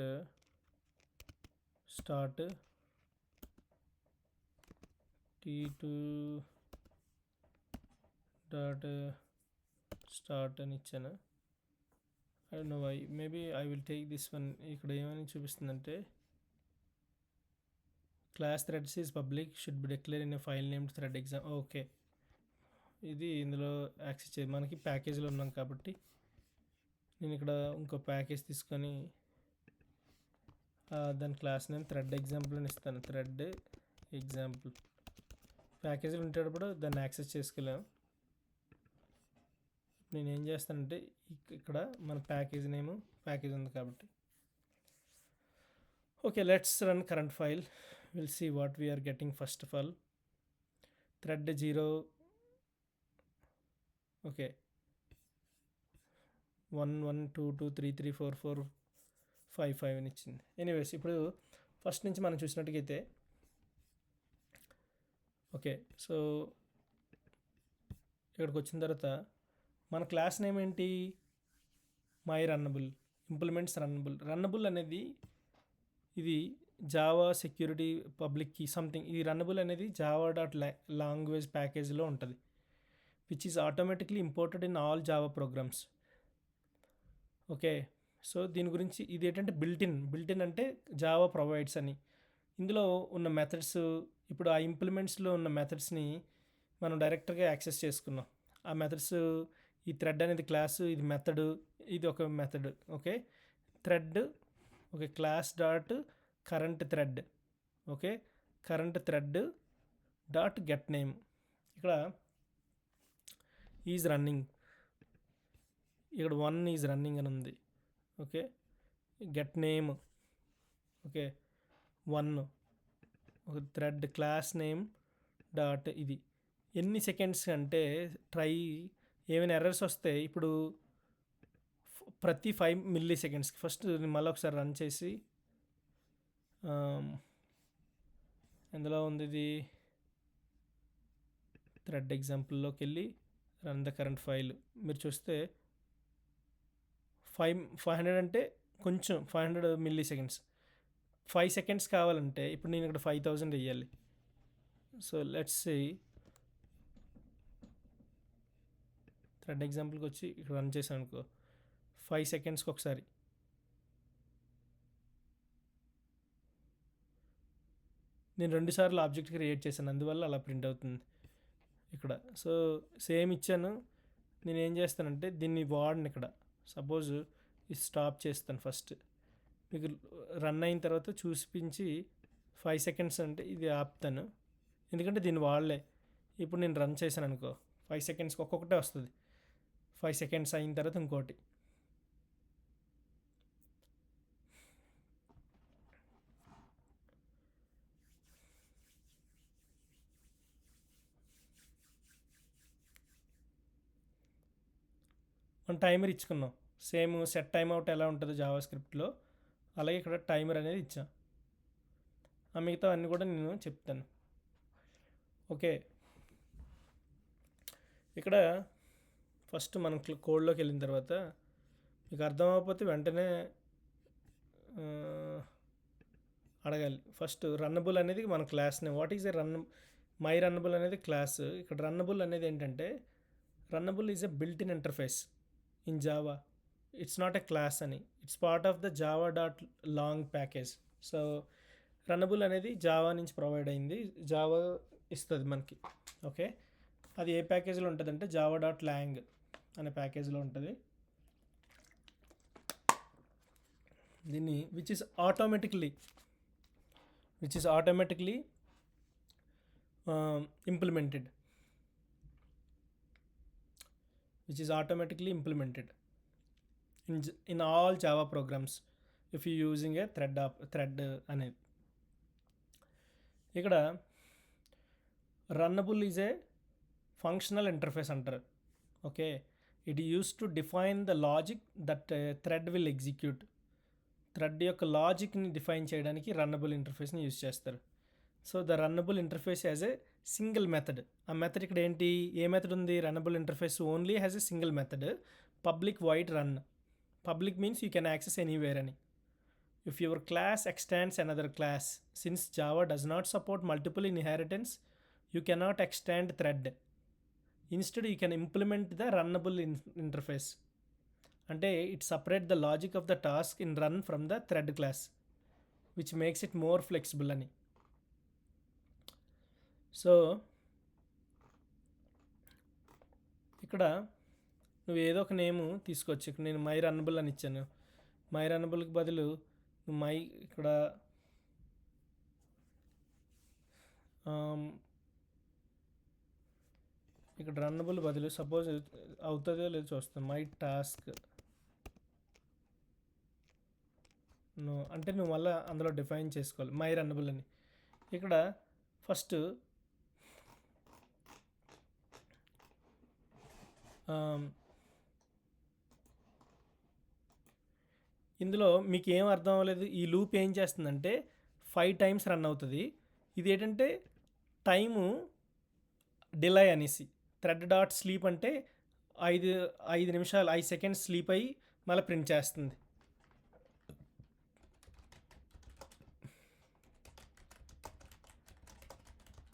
start t2 dot start అని ఇచ్చాను. I don't know why. Maybe I will take this one. ఇక్కడ ఏమని చూపిస్తుందంటే class threads is public should be declare in a file named thread exam. Okay, ఇది ఇందులో access చేయాలి. మనకి ప్యాకేజ్లో ఉన్నాం కాబట్టి నేను ఇక్కడ ఇంకో ప్యాకేజ్ తీసుకొని దాని క్లాస్ నేమ్ థ్రెడ్ ఎగ్జాంపుల్ అని ఇస్తాను. థ్రెడ్ ఎగ్జాంపుల్ ప్యాకేజీలు ఉండేటప్పుడు దాన్ని యాక్సెస్ చేసుకోలేము. నేను ఏం చేస్తానంటే ఇక్కడ మన ప్యాకేజ్ నేమ్ ప్యాకేజ్ ఉంది కాబట్టి okay, let's run current file. Will see what we're getting. First of all thread 0 okay 1 1 2 2 3 3 4 4 5 5 అని ఇచ్చింది. ఎనీవేస్ ఇప్పుడు ఫస్ట్ నుంచి మనం చూసినట్టుగైతే ఓకే, సో ఇక్కడికి వచ్చిన తర్వాత మన క్లాస్ నేమ్ ఏంటి? My runnable, implements runnable. Runnable అనేది ఇది Java security public key something. ఈ రన్నబుల్ అనేది జావా డాట్ లాంగ్వేజ్ ప్యాకేజ్లో ఉంటుంది, which is automatically imported in all Java programs. Okay, so దీని గురించి ఇది ఏంటంటే బిల్ట్ ఇన్ అంటే జావా ప్రొవైడ్స్ అని. ఇందులో ఉన్న మెథడ్స్, ఇప్పుడు ఆ ఇంప్లిమెంట్స్లో ఉన్న మెథడ్స్ని మనం డైరెక్ట్గా యాక్సెస్ చేసుకున్నాం. ఆ మెథడ్స్ ఈ థ్రెడ్ అనేది క్లాసు, ఇది మెథడ్, ఇది ఒక method. Okay, thread okay class dot current thread, okay current thread dot get name. ఇక్కడ ఈజ్ రన్నింగ్, ఇక్కడ 1 ఈజ్ రన్నింగ్ అని ఉంది. ఓకే, గెట్ నేమ్ ఓకే 1 ఒక థ్రెడ్ క్లాస్ నేమ్ డాట్ ఇది. ఎన్ని సెకండ్స్ అంటే ట్రై ఏమైనా ఎర్రర్స్ వస్తే ఇప్పుడు ప్రతి 5 మిల్లీ సెకండ్స్కి ఫస్ట్ మళ్ళీ ఒకసారి రన్ చేసి ఎందులో ఉంది ఇది థ్రెడ్ ఎగ్జాంపుల్లోకి వెళ్ళి రన్ ద కరెంట్ ఫైల్. మీరు చూస్తే 500 అంటే కొంచెం 500 మిల్లీ సెకండ్స్. 5 సెకండ్స్ కావాలంటే ఇప్పుడు నేను ఇక్కడ 5000 వేయాలి. సో లెట్స్ సీ థ్రెడ్ ఎగ్జాంపుల్కి వచ్చి ఇక్కడ రన్ చేశాను అనుకో 5 సెకండ్స్కి ఒకసారి. నేను 2 సార్లు ఆబ్జెక్ట్ క్రియేట్ చేశాను, అందువల్ల అలా ప్రింట్ అవుతుంది ఇక్కడ. సో సేమ్ ఇచ్చాను. నేను ఏం చేస్తానంటే దీన్ని వాడిని ఇక్కడ సపోజ్ ఇది స్టాప్ చేస్తాను. ఫస్ట్ మీకు రన్ అయిన తర్వాత చూపించి 5 సెకండ్స్ అంటే ఇది ఆపుతాను, ఎందుకంటే దీన్ని వాడలే. ఇప్పుడు నేను రన్ చేశాను అనుకో 5 సెకండ్స్కి ఒక్కొక్కటే వస్తుంది. 5 సెకండ్స్ అయిన తర్వాత ఇంకోటి. మనం టైమర్ ఇచ్చుకున్నాం. సేమ్ సెట్ టైమ్ అవుట్ ఎలా ఉంటుందో జావా స్క్రిప్ట్లో, అలాగే ఇక్కడ టైమర్ అనేది ఇచ్చాం. ఆ మిగతా అన్నీ కూడా నేను చెప్తాను. ఓకే, ఇక్కడ ఫస్ట్ మనం కోడ్లోకి వెళ్ళిన తర్వాత మీకు అర్థం అవ్వకపోతే వెంటనే అడగాలి. ఫస్ట్ రన్నబుల్ అనేది మన క్లాస్ని, what is a my runnable అనేది క్లాస్. ఇక్కడ రన్నబుల్ అనేది ఏంటంటే runnable is a built in interface in Java, it's not a class అని. It's part of the Java dot lang package. So runnable అనేది Java నుంచి ప్రొవైడ్ అయింది. Java ఇస్తుంది మనకి. ఓకే, అది ఏ ప్యాకేజ్లో ఉంటుందంటే java.lang అనే ప్యాకేజ్లో ఉంటుంది. దీన్ని which is automatically implemented in all Java programs if you using a thread అనేది. ఇక్కడ runnable is a functional interface అంటారు. Okay, it use to define the logic that thread will execute. Thread యొక్క లాజిక్ని define చేయడానికి runnable ఇంటర్ఫేస్ని use చేస్తారు. So the runnable interface has a single method. ఆ method ఇక్కడ ఏంటి, ఏ మెథడ్ ఉంది? Runnable interface only has a single method, public void run. Public means you can access anywhere అని. If your class extends another class, since Java does not support multiple inheritance, you cannot extend thread. Instead, you can implement the runnable interface. అంటే it separate the logic of the task in run from the thread class, which makes it more flexible అని. So ఇక్కడ నువ్వు ఏదో ఒక name తీసుకోవచ్చు. ఇక్కడ నేను my runnable అని ఇచ్చాను. మై రన్నబుల్కి బదులు ఇక్కడ ఇక్కడ రన్నబుల్ బదులు సపోజ్ అవుతుందో లేదో చూస్తాం, మై టాస్క్ అంటే నువ్వు మళ్ళీ అందులో డిఫైన్ చేసుకోవాలి మై రన్నబుల్ అని. ఇక్కడ ఫస్ట్ ఇందులో మీకు ఏం అర్థం అవ్వలేదు. ఈ లూప్ ఏం చేస్తుందంటే 5 times రన్ అవుతుంది. ఇది ఏంటంటే టైము డిలే అనేసి. థ్రెడ్ డాట్ స్లీప్ అంటే 5 నిమిషాలు 5 seconds స్లీప్ అయ్యి మళ్ళీ ప్రింట్ చేస్తుంది.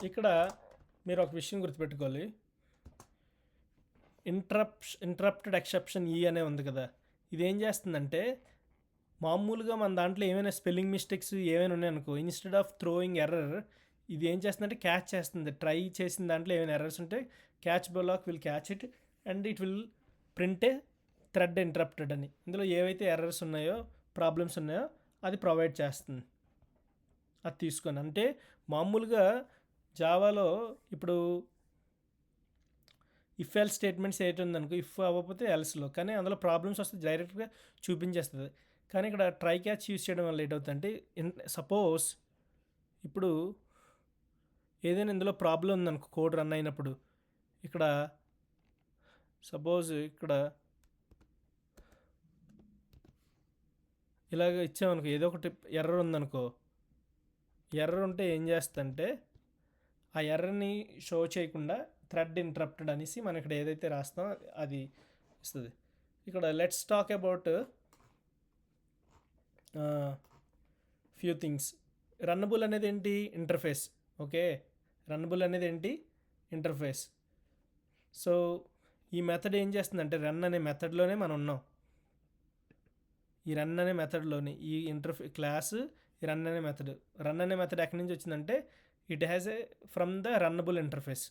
ఇక్కడ మీరు ఒక విషయం గుర్తుపెట్టుకోవాలి, ఇంటరప్టెడ్ ఎక్సెప్షన్ ఈ అనే ఉంది కదా, ఇది ఏం చేస్తుందంటే మామూలుగా మన దాంట్లో ఏమైనా స్పెల్లింగ్ మిస్టేక్స్ ఏమైనా ఉన్నాయనుకో, ఇన్స్టెడ్ ఆఫ్ థ్రోయింగ్ ఎర్రర్ ఇది ఏం చేస్తుందంటే క్యాచ్ చేస్తుంది. ట్రై చేసిన దాంట్లో ఏమైనా ఎర్రర్స్ ఉంటే catch black will catch it and it will print A thread interrupted అని. ఇందులో ఏవైతే ఎర్రర్స్ ఉన్నాయో ప్రాబ్లమ్స్ ఉన్నాయో అది ప్రొవైడ్ చేస్తుంది. అది తీసుకొని అంటే మామూలుగా జావాలో ఇప్పుడు ఇఫ్ ఎల్స్ స్టేట్మెంట్స్ ఏటుందనుకో, ఇఫ్ అవ్వకపోతే ఎల్స్లో, కానీ అందులో ప్రాబ్లమ్స్ వస్తే డైరెక్ట్గా చూపించేస్తుంది. కానీ ఇక్కడ ట్రై క్యాచ్ యూస్ చేయడం వల్ల ఏంటవుతుందంటే సపోజ్ ఇప్పుడు ఏదైనా ఇందులో ప్రాబ్లం ఉందనుకో కోడ్ రన్ అయినప్పుడు, ఇక్కడ సపోజ్ ఇక్కడ ఇలాగ ఇచ్చామనుకో, ఏదో ఒకటి ఎర్రర్ ఉందనుకో, ఎర్రర్ ఉంటే ఏం చేస్తుందంటే ఆ ఎర్రర్ని షో చేయకుండా థ్రెడ్ ఇంటరప్టెడ్ అనేసి మనం ఇక్కడ ఏదైతే రాస్తామో అది ఇస్తుంది. ఇక్కడ let's talk about few things. Runnable అనేది ఏంటి? ఇంటర్ఫేస్. ఓకే, రన్నబుల్ అనేది ఏంటి? ఇంటర్ఫేస్. సో ఈ మెథడ్ ఏం చేస్తుందంటే రన్ అనే మెథడ్లోనే మనం ఉన్నాం. ఈ రన్ అనే మెథడ్లోని ఈ క్లాస్ ఈ రన్ అనే మెథడ్ ఎక్కడి నుంచి వచ్చిందంటే it has a from the runnable interface.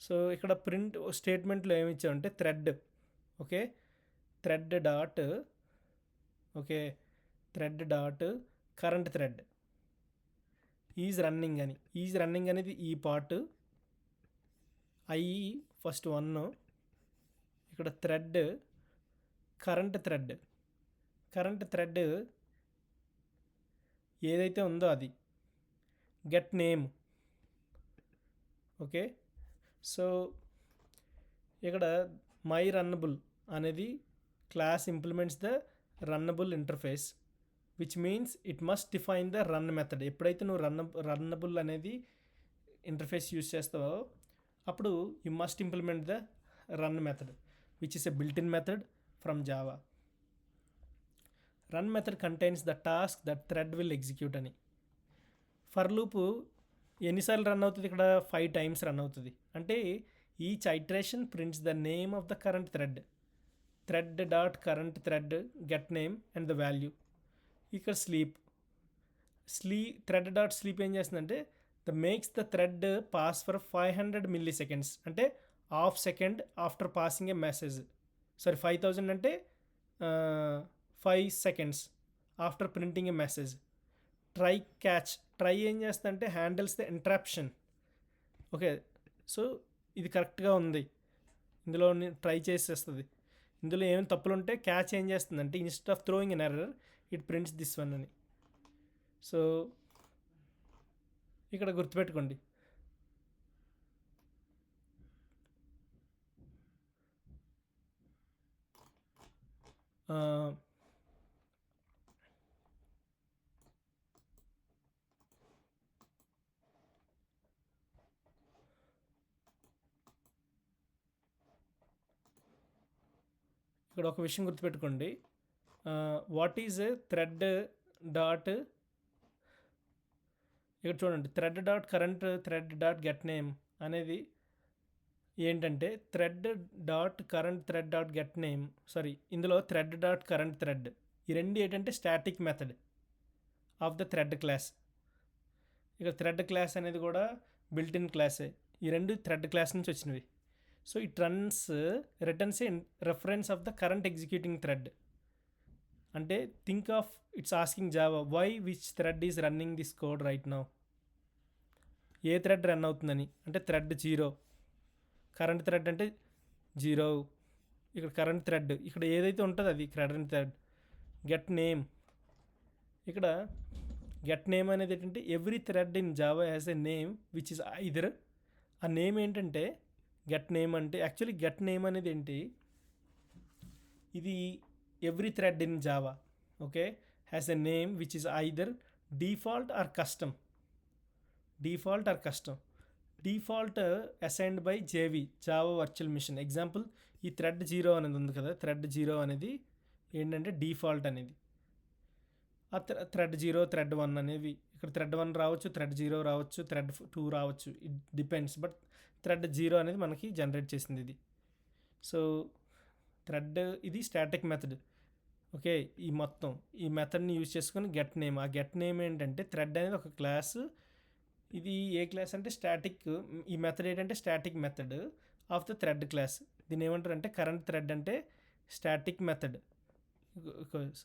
So ఇక్కడ ప్రింట్ స్టేట్మెంట్లో ఏమి ఇచ్చామంటే thread. Okay, thread dot current thread is running అని. ఈజ్ రన్నింగ్ అనేది ఈ పార్ట్ ఫస్ట్ 1. ఇక్కడ థ్రెడ్ కరెంట్ థ్రెడ్ ఏదైతే ఉందో అది గెట్ నేమ్. ఓకే, సో ఇక్కడ మై రన్నబుల్ అనేది class implements the runnable interface which means it must define the run method. ఎప్పుడైతే నువ్వు రన్నబుల్ అనేది ఇంటర్ఫేస్ యూస్ చేస్తావో అప్పుడు you must implement the run method which is a built-in method from Java. Run method contains the task that thread will execute అని. For loop ఎన్నిసార్లు run అవుతుంది? ఇక్కడ 5 times run అవుతుంది. అంటే each iteration prints the name of the current thread dot current thread get name and the value. ఇక్కడ thread dot sleep ఏం చేస్తుందంటే the makes the thread pass for 500 milli seconds, అంటే half second after passing ఏ message. Sorry, 5000 అంటే 5 seconds after printing ఏ message. Try catch, try ఏం చేస్తుందంటే handles the interruption. Okay, so ఇది కరెక్ట్గా ఉంది, ఇందులో ట్రై చేసేస్తుంది. ఇందులో ఏమైనా తప్పులు ఉంటే క్యాచ్ ఏం చేస్తుందంటే instead of throwing an error it prints this one అని. సో ఇక్కడ గుర్తుపెట్టుకోండి. ఇక్కడ ఒక విషయం గుర్తుపెట్టుకోండి. వాట్ ఈజ్ థ్రెడ్ డాట్, ఇక్కడ చూడండి, thread dot current thread dot get name అనేది ఏంటంటే thread dot current thread dot get name, sorry, ఇందులో థ్రెడ్ డాట్ కరెంట్ థ్రెడ్, ఈ రెండు ఏంటంటే static method of the thread class. ఇక థ్రెడ్ క్లాస్ అనేది కూడా బిల్ట్ ఇన్ క్లాసే, ఈ రెండు థ్రెడ్ క్లాస్ నుంచి వచ్చినవి. So it returns a reference of the current executing thread. అంటే think of it's asking Java why which thread is running this code right now. ఏ థ్రెడ్ రన్ అవుతుందని, అంటే థ్రెడ్ 0, కరెంట్ థ్రెడ్ అంటే 0, ఇక్కడ current thread ఇక్కడ ఏదైతే ఉంటుందో అది కరెంట్ థ్రెడ్. గెట్ నేమ్, ఇక్కడ గెట్ నేమ్ అనేది ఏంటంటే every thread in Java has a name which is either, ఆ నేమ్ ఏంటంటే గెట్ నేమ్ అంటే యాక్చువల్లీ గెట్ నేమ్ అనేది ఏంటి, ఇది every thread in Java okay has a name which is either default or custom. Default assigned by JV, Java virtual machine. Example, ఈ thread 0 అనేది ఉంది కదా, థ్రెడ్ 0 అనేది ఏంటంటే డిఫాల్ట్ అనేది. ఆ థ్రెడ్ 0, థ్రెడ్ 1 అనేవి, ఇక్కడ థ్రెడ్ 1 రావచ్చు, థ్రెడ్ 0 రావచ్చు, థ్రెడ్ 2 రావచ్చు, ఇట్ డిపెండ్స్. బట్ థ్రెడ్ 0 అనేది మనకి జనరేట్ చేసింది ఇది. సో థ్రెడ్ ఇది స్టాటిక్ మెథడ్. ఓకే, ఈ మెథడ్ని యూజ్ చేసుకొని గెట్ నేమ్, ఆ గెట్ నేమ్ ఏంటంటే థ్రెడ్ అనేది ఒక క్లాస్, ఇది ఏ క్లాస్ అంటే స్టాటిక్, ఈ మెథడ్ ఏంటంటే static method of the thread class. దీని ఏమంటారు అంటే కరెంట్ థ్రెడ్ అంటే static method,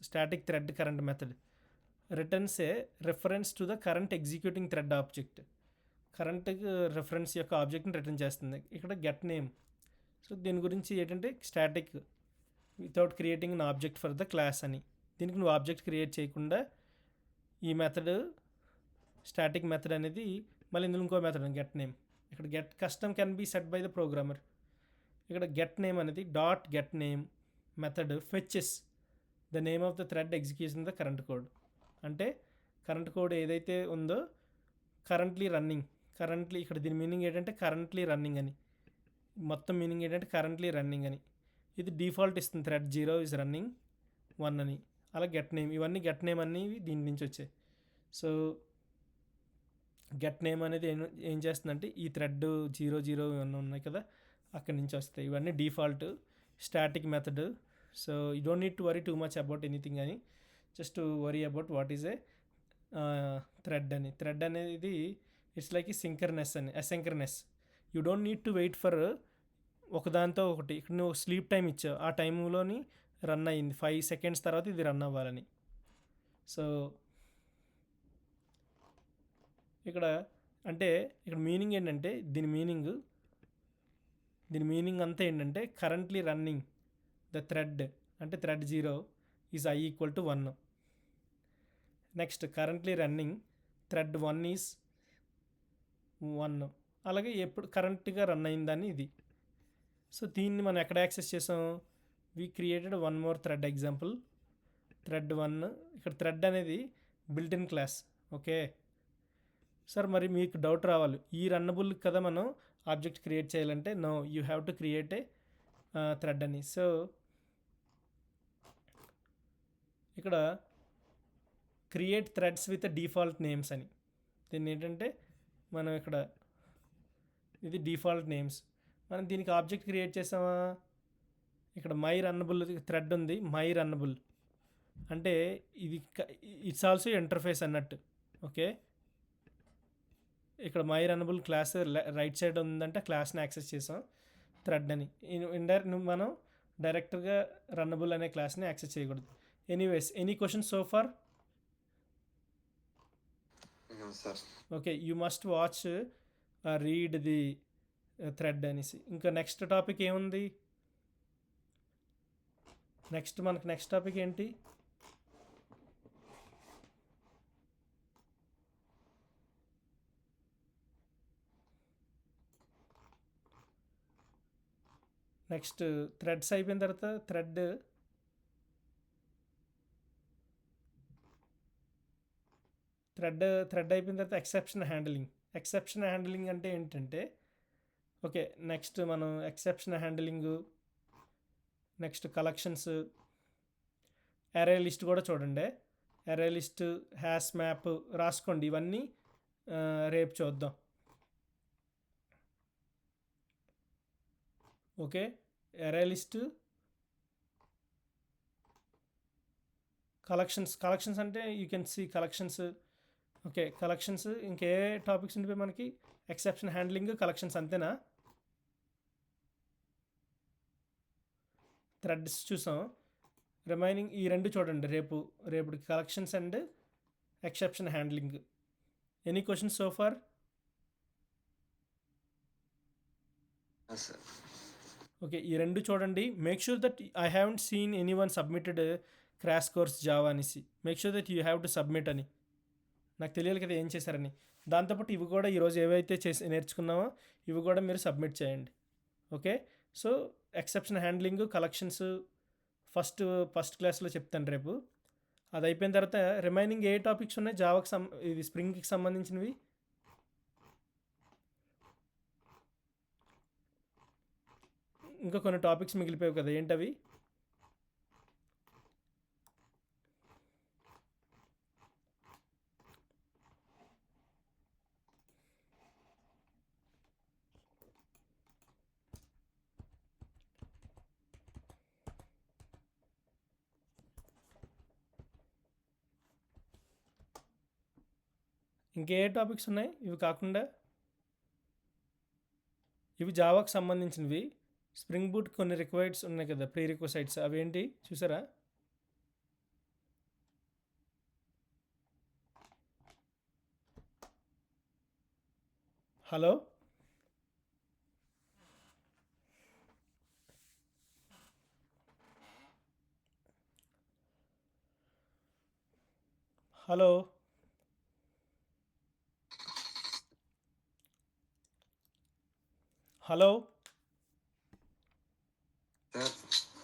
static thread current method returns a reference to the current executing thread object. Current reference యొక్క ఆబ్జెక్ట్ని రిటర్న్ చేస్తుంది ఇక్కడ గెట్ నేమ్. సో దీని గురించి ఏంటంటే static without creating an object for the class అని. దీనికి నువ్వు ఆబ్జెక్ట్ క్రియేట్ చేయకుండా ఈ మెథడ్ స్టాటిక్ మెథడ్ అనేది, మళ్ళీ ఇందులో ఇంకో మెథడ్ గెట్ నేమ్. ఇక్కడ get custom can be set by the programmer. ఇక్కడ గెట్ నేమ్ అనేది dot get name method fetches the name of the thread execution the current code. అంటే కరెంట్ కోడ్ ఏదైతే ఉందో కరెంట్లీ రన్నింగ్, ఇక్కడ దీని meaning ఏంటంటే currently running అని, మొత్తం మీనింగ్ ఏంటంటే కరెంట్లీ రన్నింగ్ అని. ఇది డిఫాల్ట్ ఇస్తుంది, థ్రెడ్ 0 ఈజ్ రన్నింగ్ 1 అని. అలా గెట్ నేమ్, ఇవన్నీ గెట్ నేమ్ అనేవి దీని నుంచి వచ్చాయి. సో గెట్ నేమ్ అనేది ఏం చేస్తుందంటే ఈ థ్రెడ్ 0 ఇవన్నీ ఉన్నాయి కదా అక్కడి నుంచి వస్తాయి. ఇవన్నీ default static method. So you don't need to worry too much about anything అని, just worry about what is a thread అని. థ్రెడ్ అనేది ఇట్స్ లైక్ సింక్రనస్ అని, asynchronous. You don't need to wait for ఒకదాంతో ఒకటి. ఇక్కడ నువ్వు sleep time ఇచ్చావు, ఆ టైంలోని రన్ అయ్యింది, 5 సెకండ్స్ తర్వాత ఇది రన్ అవ్వాలని. సో ఇక్కడ మీనింగ్ ఏంటంటే దీని మీనింగ్ అంతా ఏంటంటే కరెంట్లీ రన్నింగ్ ద థ్రెడ్, అంటే thread 0 is i equal to 1. Next currently running thread 1 is 1. అలాగే ఎప్పుడు కరెంట్గా రన్ అయిందని ఇది. సో దీన్ని మనం ఎక్కడ యాక్సెస్ చేసాం, we created one more thread example thread 1. ఇక్కడ థ్రెడ్ అనేది built in class. Okay sir, మరి మీకు డౌట్ రావాలి, ఈ రన్నబుల్ కదా మనం ఆబ్జెక్ట్ క్రియేట్ చేయాలంటే. No, you have to create a thread అని. సో ఇక్కడ create threads with default names అని, దీన్ని ఏంటంటే మనం ఇక్కడ ఇది డిఫాల్ట్ నేమ్స్, మనం దీనికి ఆబ్జెక్ట్ క్రియేట్ చేసామా. ఇక్కడ మై రన్నబుల్ థ్రెడ్ ఉంది, మై రన్నబుల్ అంటే ఇది ఇట్స్ ఆల్సో ఇంటర్ఫేస్ అన్నట్టు. ఓకే, ఇక్కడ my runnable class right side ఉందంటే క్లాస్ని యాక్సెస్ చేసాం థ్రెడ్ అని. మనం డైరెక్ట్గా రన్నబుల్ అనే క్లాస్ని యాక్సెస్ చేయకూడదు. Anyways, any question so far? No, sir. Okay, you must watch read the thread అనేసి. ఇంకా నెక్స్ట్ టాపిక్ ఏముంది? నెక్స్ట్ టాపిక్ ఏంటి? నెక్స్ట్ థ్రెడ్స్ అయిపోయిన తర్వాత థ్రెడ్ అయిపోయిన తర్వాత ఎక్సెప్షన్ హ్యాండ్లింగ్ అంటే ఏంటంటే, ఓకే, నెక్స్ట్ మనం exception handling, next collections, array list కూడా చూడండి. అరే లిస్ట్, హ్యాష్ మ్యాప్ రాసుకోండి. ఇవన్నీ రేపు చూద్దాం. ఓకే, అరే లిస్ట్, కలెక్షన్స్ అంటే you can see collections. Okay, collections. ఇంకే టాపిక్స్ ఉండిపోయి మనకి? ఎక్సెప్షన్ హ్యాండ్లింగ్, కలెక్షన్స్, అంతేనా? థ్రెడ్స్ చూసాం. రిమైనింగ్ ఈ రెండు చూడండి రేపు collections and exception handling. Any question so far? Yes, sir. Okay, ఈ రెండు చూడండి. Make sure that I haven't seen anyone submitted crash course Java అనేసి. Make sure that you have to submit అని. నాకు తెలియాలి కదా ఏం చేశారని. దాంతోపాటు ఇవి కూడా ఈరోజు ఏవైతే నేర్చుకున్నామో ఇవి కూడా మీరు సబ్మిట్ చేయండి. Okay, so exception handling, collections first క్లాస్లో చెప్తాను రేపు. అది అయిపోయిన తర్వాత రిమైనింగ్ ఏ టాపిక్స్ ఉన్నాయి జావాకి ఇది స్ప్రింగ్కి సంబంధించినవి? ఇంకా కొన్ని టాపిక్స్ మిగిలిపోయావు కదా, ఏంటవి? ఇంకే టాపిక్స్ ఉన్నాయి ఇవి కాకుండా? ఇవి జావాకి సంబంధించినవి. స్ప్రింగ్ బూట్ కొన్ని రిక్వైర్డ్స్ ఉన్నాయి కదా, ప్రీ రిక్వైర్డ్స్, అవేంటి చూసారా? Hello, hello, hello. Sir.